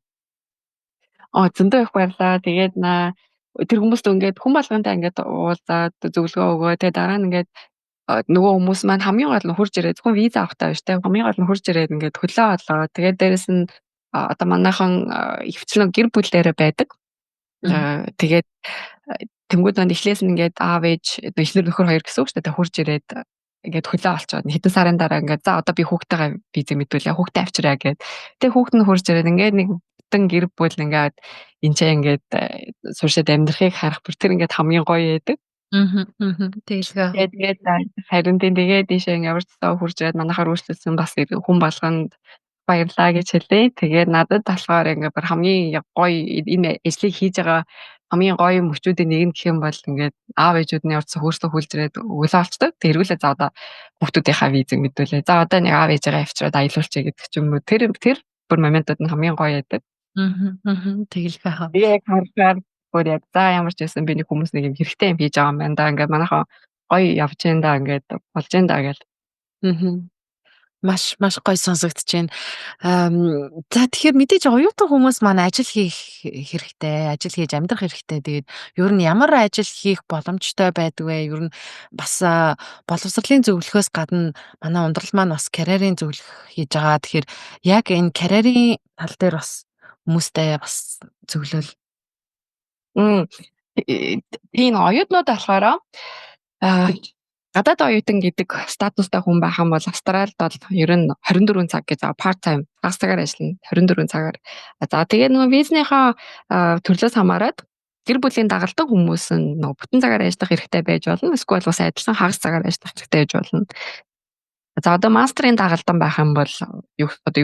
Зөндөө их баярлалаа. Тэгээд тэр хүмүүст ингээд хүн болгонтэй ингээд уулзаад зөвлөгөө өгөө. Тэгээд дараа нь ингээд нөгөө хүмүүс маань хамгийн гол нь хурж ирээд зөвхөн виза авахтай биш те хамгийн гол нь хурж ирээд ингээд хөлөө олоо. Тэгээд дээрэс нь одоо манайхан ихвчлэн гэр бүлээрээ байдаг. Тэгээд тэнгууд маань эхлээс нь ингээд аав ээж эхнэр нөхөр хоёр гэсэн үг шүү дээ хурж ирээд ингээд хөлөө олцоод хэдэн сарын дараа ингээд за одоо би хүүхдтэйгээ виза мэдүүлээ хүүхдээ авчираа гэд. Тэгээд хүүхд нь хурж ирээд ингээд нэг бүтэн гэр бүл ингээд энэ ч ингээд сууршаад амьдрахыг харах бүр тэр ингээд хамгийн гоё байдаг. Тэгээд харин тэгээд ийшээ ямар ч тоо хурж ирээд манайхаар үйлчлсэн бас хүн болгонд баярлаа гэж хэлээ. Тэгээд надад болохоор ингээд бүр хамгийн гоё энэ ажлыг хийж байгаа хамгийн гоё мөчүүдийн нэг нь гэх юм бол ингээд аав ээжүүдний урдсан хөрслөө хүлж ирээд өглөө олцдог. Тэргүүлээ за одоо хүүхдүүдийнхаа визэг мэдүүлээ. За одоо нэг аав ээжээгээ авчираад аялуулчих гэдэг ч юм уу. Тэр бүр моментууд нь хамгийн гоё байдаг. Тэгэлгүй хаа. Би яг харахаар бүр яг за ямар ч байсан би нэг хүмүүс нэг юм хэрэгтэй юм хийж байгаа юм байна да. Ингээд манайхаа гоё явж энэ да ингээд болж энэ да гэл. Маш гоё сонсогдож байна. За тэгэхээр мэдээж оюутан хүмүүс маань ажил хийх хэрэгтэй, ажил хийж амьдрах хэрэгтэй. Тэгээд ер нь ямар ажил хийх боломжтой байдаг вэ? Ер нь бас боловсролын зөвлөхөөс гадна манай ундрал маань бас карьерийн зөвлөх хийж байгаа. Тэгэхээр яг энэ карьерийн тал дээр бас хүмүүстэй бас зөвлөл. Тийм оюутнууд болохоор гадаад оюутан гэдэг статустай хүн байх юм бол Австралид бол ер нь 24 цаг гэж part time хагас цагаар ажиллана 24 цагаар. За тэгээд нөгөө визнийхаа төрлөөс хамаарат гэр бүлийн дагалдан хүмүүс нь нөгөө бүтэн цагаар ажиллах хэрэгтэй байж болно. Эсвэл бас адилхан хагас цагаар ажиллах хэрэгтэй байж болно. За одоо мастрын дагалдан байх юм бол одоо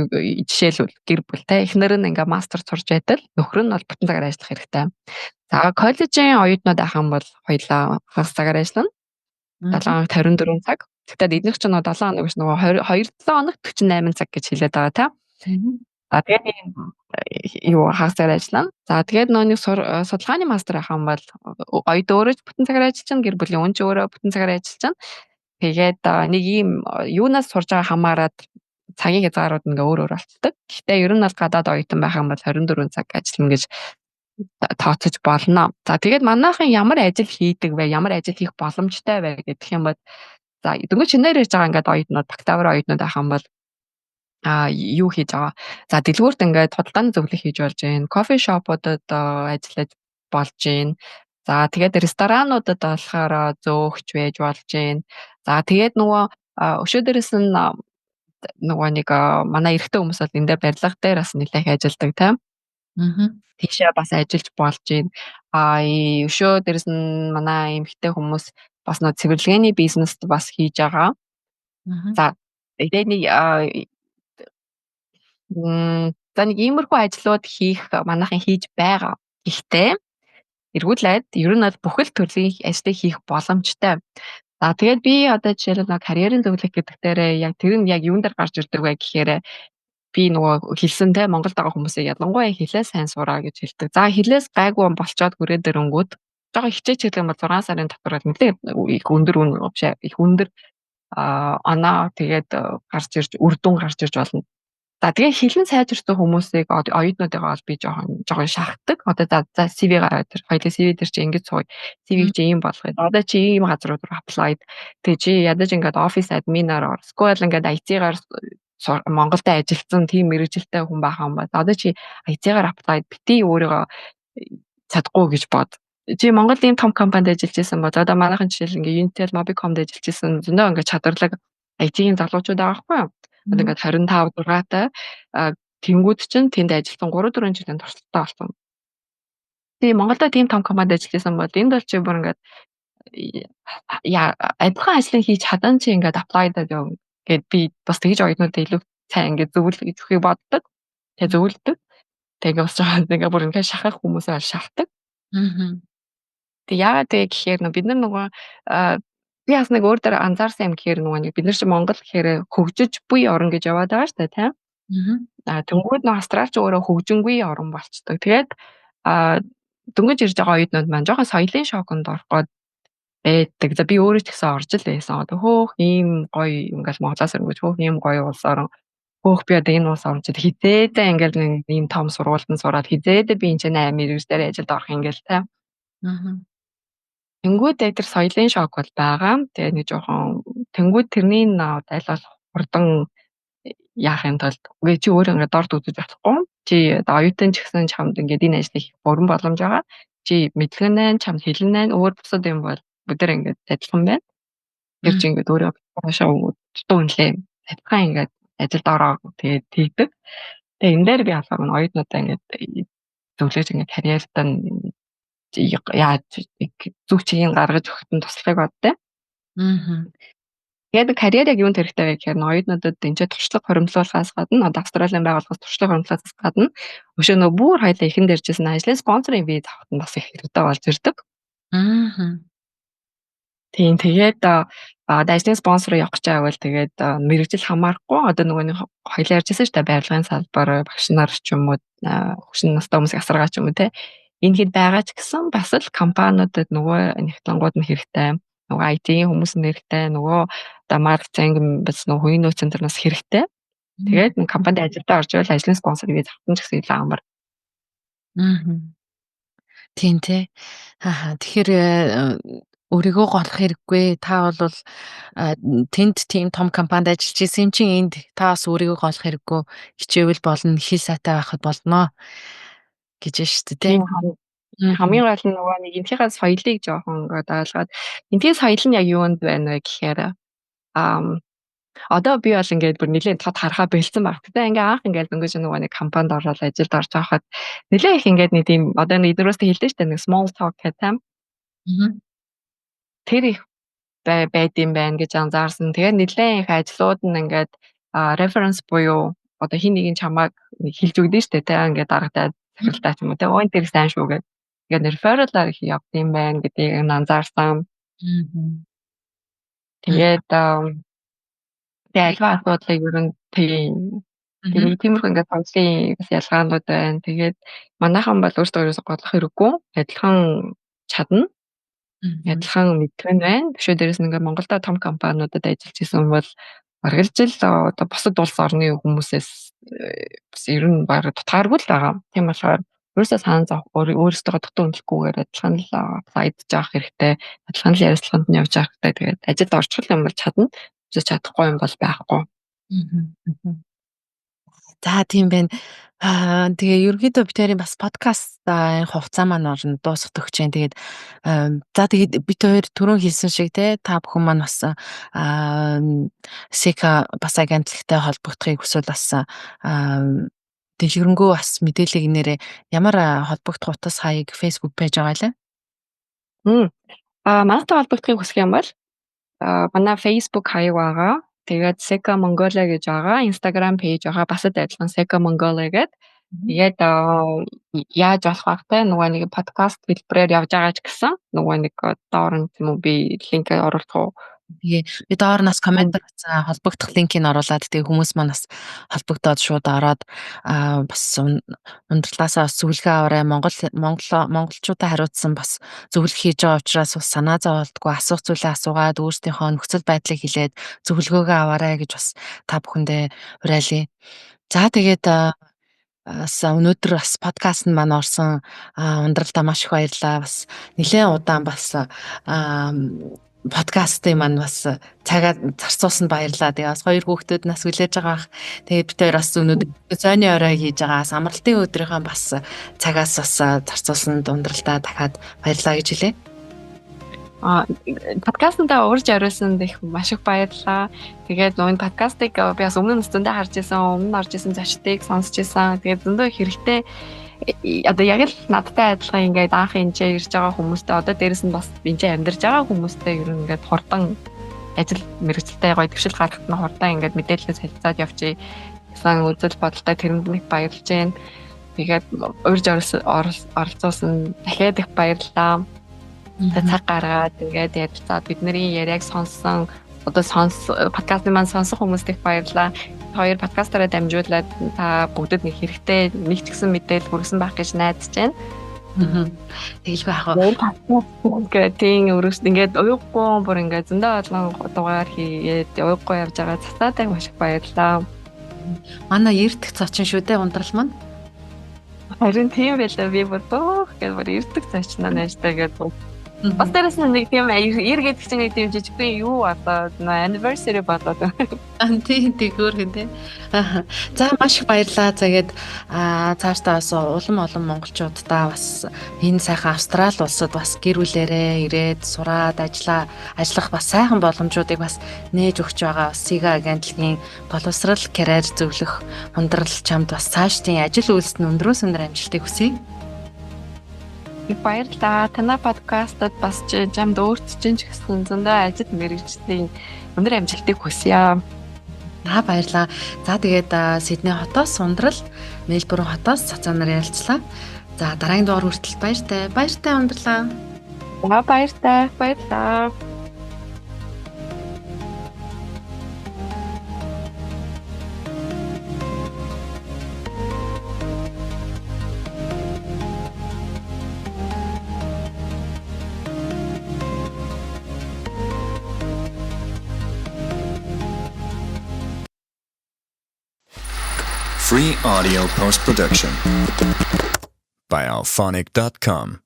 жишээлбэл гэр бүл эхнэр нь ингээ мастер сурж байтал нөхөр нь бол бүтэн цагаар ажиллах хэрэгтэй. За коллежийн оюутнууд байх юм бол хоёулаа хагас цагаар ажиллана. 7 хоног 54 цаг. Тэгтээ эднийх чинь 7 хоног биш нөгөө 2-7 хоног 48 цаг гэж хэлээд байгаа та. За тэгээд юу хагас цагаар ажиллана. За тэгээд нөгөө судалгааны мастер авах юм бол оюут өөрөө бүтэн цагаар ажиллаж, гэр бүлийн хүн ч өөрөө бүтэн цагаар ажиллаж. Тэгээд нэг ийм юунаас сурж байгаа хамаарат цагийн хязгаарууд ингээ өөр болцдог. Гэхдээ ер нь бол гадаад оюутан байх юм бол 24 цаг ажиллана гэж тооцож болно. За тэгээд манайхан ямар ажил хийдэг вэ? Ямар ажил хийх боломжтой вэ гэх юм бол за дөнгөж шинээр ярьж байгаа ингээд оюутнууд, бакалавр оюутнууд байх юм бол юу хийж байгаа. За дэлгүүрт ингээд худалдааны зөвлөх хийж болж байна. Кофе шопуудад ажиллаж болж байна. За тэгээд ресторануудад болохоор зөөгч байж болж байна. За тэгээд нөгөө өшөө дээрээс нь нөгөө нэг манай эрэгтэй хүмүүс бол энэ дээр барилга дээр бас нэлээх ажилдаг тийм. Тийшээ бас ажиллаж болж байна. Өшөө дээрээс нь манай эмэгтэй хүмүүс бас нөгөө цэвэрлэгээний бизнест бас хийж байгаа. За тэгээд нэг за нэг иймэрхүү ажлууд хийх манайхан хийж байгаа. Гэхдээ эргүүлээд ер нь бол бүхэл төрлийн ажлыг хийх боломжтой. За тэгээд би одоо жишээлбэл карьерийн зөвлөх гэдэг дээрээ яг тэр нь яг юун дээр гарч ирдэг вэ гэхээр би нөгөө хэлсэн те Монголд байгаа хүмүүсээ ялангуяа хэлээ сайн сураа гэж хэлдэг. За хэлээс гайгүй болчоод хүрээд ирэнгүүт жоохон хичээч гэдэг юм бол 6 сарын дотор нэлээд их өндөр их өндөр оноо тэгээд гарч ирж үр дүн гарч ирж болно. За тэгээ хэлэн сайжирсан хүмүүсийг оюутнуудыгаа бол би жоохон шахдаг. Одоо за CV-гаа тэр хоёулаа CV дээр чи ингэж сууя. CV-г чи ийм болгоё. Одоо чи ийм газрууд руу applied. Тэгээ чи ядаж ингээд office admin-аар эсвэл ингээд IT-гаар Монголд ажилласан тийм мэрэгжилтэй хүн байх юм бол одоо чи IT-гаар applied бити өөрийгөө чадахгүй гэж бод. Чи Монголд ийм том компанид ажиллаж байсан бол одоо манайхан жишээл ингээд Unitel, Mobicom-д ажиллаж байсан зөндөө ингээд чадварлаг IT-ийн залуучууд байгаа байхгүй юу? Одоо ингээд 25 6-тай тэнгууд чинь тэнд ажилласан 3-4 жилийн туршлагатай болсон. Тэгээ Монголда тийм том компанид ажилласан бол энд бол чи бүр ингээд адилхан ажлыг хийж чадан чи ингээд applied яв гэд би бас тэгж оюутнуудаа илүү сайн ингээд зөвлөх өгөхийг боддог. Тэгээ зөвлөдөг. Тэгээ бас ингээд бүр ингээд шахах хүмүүсээ шахдаг. Тэгээ яагаад гэхээр бид нар нөгөө би бас нэг өөр дээр анзаарсан юм гэхээр нөгөө нэг бид нар чи Монгол гэхээр хөгжиж буй орн гэж яваад байгаа шүү дээ тийм. Тэнгүүд нөгөө Австралич өөрөө хөгжингүй орн болцдог. Тэгээд дөнгөж ирж байгаа оюутнууд маань жоохон соёлын шоконд орох байдаг. За би өөрөө ч гэсэн орж л байсан. Одоо хөөх ийм гоё ингээл Монголоос ирэнгүүт хөөх ийм гоё улс орн. Хөөх би одоо энэ улс орнчод хизээдээ ингээл нэг ийм том сургуультанд сураад хизээдээ би энэ ч 8 мэргэжлэр ажилд орох ингээл тийм. Тэнгүүд тэр соёлын шок бол байгаа. Тэгээ нэг жоохон тэнгүүд тэрний айлгал хурдан яах юм тулд үгүй чи өөрөө ингээд дорд үзэж болохгүй. Чи оюутан ч гэсэн чамд ингээд энэ ажлыг хийх бүрэн боломж байгаа. Чи мэдлэг нь чамд хэлнэ өөр бусад юм бол бүгдээр ингээд адилхан байна. Тэр чи ингээд өөрөө хашаа дүүнлээ. Адилхан ингээд ажилд ороо тэгээд тэгдэг. Тэгээ энэ дээр би алгаа оюутнуудаа ингээд зөвлөж ингээд карьертаа яаж зүг чигийг гаргаж өгөхөд нь туслахыг боддог. Тэгээд карьер яг юунд хэрэгтэй вэ гэхээр оюутнуудад энэ туршлага хуримтлуулахаас гадна одоо Австралийн байгууллагаас туршлага хуримтлуулахаас гадна өшөө нөгөө бүр хоёлаа ихэн дэржсэн ажлын спонсорын виз авах нь бас их хэрэгтэй болж ирдэг. Тийм тэгээд ажлын спонсор явах гэж байвал тэгээд мэрэгжил хамаарахгүй одоо нөгөө нэг хоёлаа ярьжсэн шүү дээ барилгын салбар багш нар ч юм уу хөшин настай хүмүүсийг асаргаа ч юм уу те энэ хэд байгаа ч гэсэн бас л компаниудад нөгөө нэгтлангууд нь хэрэгтэй. нөгөө IT-ийн хүмүүс нэрхтэй нөгөө одоо маркетинг бас нөгөө хувийн нөөцийн дээр бас хэрэгтэй. Тэгээд нэг компанид ажилдаа орж ивэл ажлын спонсор гэж авсан ч гэсэн илүү амар. Тийм тий. Тэгэхээр өөрийгөө голох хэрэггүй. Та бол тэнд тийм том компанид ажиллаж исэн юм чинь энд та бас өөрийгөө голох хэрэггүй. Хичээвэл болно, хэл сайтай байхад болно гэж шүү дээ. Тийм хамгийн гол нь нөгөө нэг энтхийнхээ соёлыг жоохон ингээд ойлгоод энтхийн соёл нь яг юунд байна вэ гэхээр одоо би бол ингээд бүр нэлээд тод харахаа бэлдсэн баг. Тэгтээ ингээ анх ингээд дөнгөж нөгөө нэг компанид ороод ажилд орж байхад нэлээд их ингээд нэг тийм одоо нэг эднэрөөс хэлдэг шүү дээ нэг small talk гэдэг. Тэр их байд юм байна гэж анзаарсан. Тэгээд нэлээд их ажлууд нь ингээд reference буюу одоо хин нэг нь чамайг хэлж өгдөө шүү дээ. Тэ ингээд дарагдаад захиралтай ч юм уу. Тэ ой тэр сайн шүү гэдэг. Тэгээд referral-аар их явд юм байна гэдгийг анзаарсан. Тэгээд альва асуудлыг ер нь тиймэрхүү ингээд сонсын бас ялгаанууд байна. Тэгээд манайхан бол өөрсдөө ерөөсө годлох хэрэггүй. Адилхан чадна. Адилхан мэдгэн байна. Тэшээ дээрээс нь ингээд Монголда том компаниудад ажиллаж исэн бол бараг л жил одоо бусад улс орны хүмүүсээс бас ер нь бараг тутгааргүй л байгаа. Тийм болохоор ерөөсөө санаа зовх өөрсдөө дутуу өндлөхгүйгээр адилхан л айдж авах хэрэгтэй. Адилхан л ярилцлаганд нь явж авах хэрэгтэй. Тэгээд ажилд орчих юм бол чадна. Чадахгүй юм бол байхгүй. За тийм байна. Тэгээ ерөнхийдөө би тэрийн бас подкастын хувцас маань орно дуусах гэж байна. Тэгээд за тэгээд бид хоёр түрүүн хэлсэн шиг те та бүхэн маань бас Seka бас агентлагтай холбогдохыг хүсвэл бас дэвшгэрэнгүй бас мэдээлэл нэрээ ямар холбогдох утас хаяг Facebook пэйж байгаа лээ. Манайтай холбогдохыг хүсэх юм бол манай Facebook хаяг байгаа. Тэгээд Seka Mongolia гэж байгаа. Instagram page байгаа. Бас адилхан Seka Mongolia гэдэг. Тэгээд яаж болох вэ? Нөгөө нэг подкаст хэлбэрээр явж байгаа ч гэсэн нөгөө нэг доор нь юм уу би линк оруулах уу? Тэгээ би доор нас комент хийсэн холбогдох линкийг оруулаад тэгээ хүмүүс манаас холбогдоод шууд ороод бас ундралаасаа бас зөвлөгөө аваарай. Монголчуудаа хариуцсан бас зөвлөх хийж байгаа учраас бас санаа зовоолтгүй асуух зүйлээ асуугаад өөрсдийнхөө нөхцөл байдлыг хэлээд зөвлөгөөгөө аваарай гэж бас та бүхэндээ уриалъя. За тэгээд өнөөдөр бас подкаст нь маань орсон ундралдаа маш их баярлалаа. Бас нэлээд удаан бас подкастын маань бас цагаа зарцуулсанд баярлалаа. Тэгээ бас хоёр хүүхдүүд нас хүлээж байгаа. Тэгээд бид хоёр бас өнөөдөр зойны орой хийж байгаа. Амралтын өдрийнхөө бас цагаас бас зарцуулсанд ундралдаа дахиад баярлалаа гэж хэлье. Подкастнда урьж ориулсанд их маш их баярлалаа. Тэгээд нөгөө подкастыг би бас өмнө нь зөндөө харж исэн, өмнө орж исэн зочдыг сонсч исэн. Тэгээд зөндөө хэрэгтэй одоо яг л надтай адилхан ингээд анх энэчээ ирж байгаа хүмүүстэй одоо дээрэс нь бас энэчээ амьдарч байгаа хүмүүстэй ер нь ингээд хурдан ажил мэргэжилтэй гоё төвшил гаргахад нь хурдан ингээд мэдээлэлээс хэлцээд явчих гэсэн үзэл бодолтой тэрэнд нэг баярлж байна. Тэгээд урьж оролцуулсан дахиад их баярлалаа. Цаг гаргаад ингээд ярилцаад бидний яриаг сонссон одоо подкастын маань сонсох хүмүүст их баярлалаа. Хоёр подкастаараа дамжуулаад та бүгдэд нэг хэрэгтэй нэг ч гэсэн мэдээлэл хүргэсэн байх гэж найдаж байна. Тэгэл байх аа. Тийм өрөөс ингээд уйггүй бүр ингээд зөндөө олон дугаар хийгээд уйггүй явж байгаа цацаатай маш их баярлалаа. Манай эрдэх цочин шүү дээ ундрал маань. Харин тийм байлаа би бүр гэж бүр эрдэх цочин нааштай гэдэг. Бас дээрээс нэг тийм ир гэдэг чинь нэг тийм жижигхэн юу одоо anniversary болоод тийм тэгвэр гэнэ. За маш их баярлалаа. Тэгээд цаашдаа бас улам олон монголчуудаа бас энэ сайхан Австрали улсад бас гэр бүлээрээ ирээд сураад ажиллах бас сайхан боломжуудыг бас нээж өгч байгаа. Seka агентлагийн боловсрал карьер зөвлөх ундрал чамд бас цаашдын ажил үйлсэнд өндрөөс өндөр амжилтыг хүсье. Баярлалаа. Танай подкастад бас чамд өөрт чинь ч гэсэн зөндөө ажил мэргэжлийн өндөр амжилтыг хүсье. Баярлалаа. За тэгээд Сидней хотоос ундрал, Мельбурн хотоос цацаа нар ярилцлаа. За дараагийн дугаар хүртэл баяртай. Баяртай ундралаа. Баярлалаа. Free audio post-production by alphonic.com.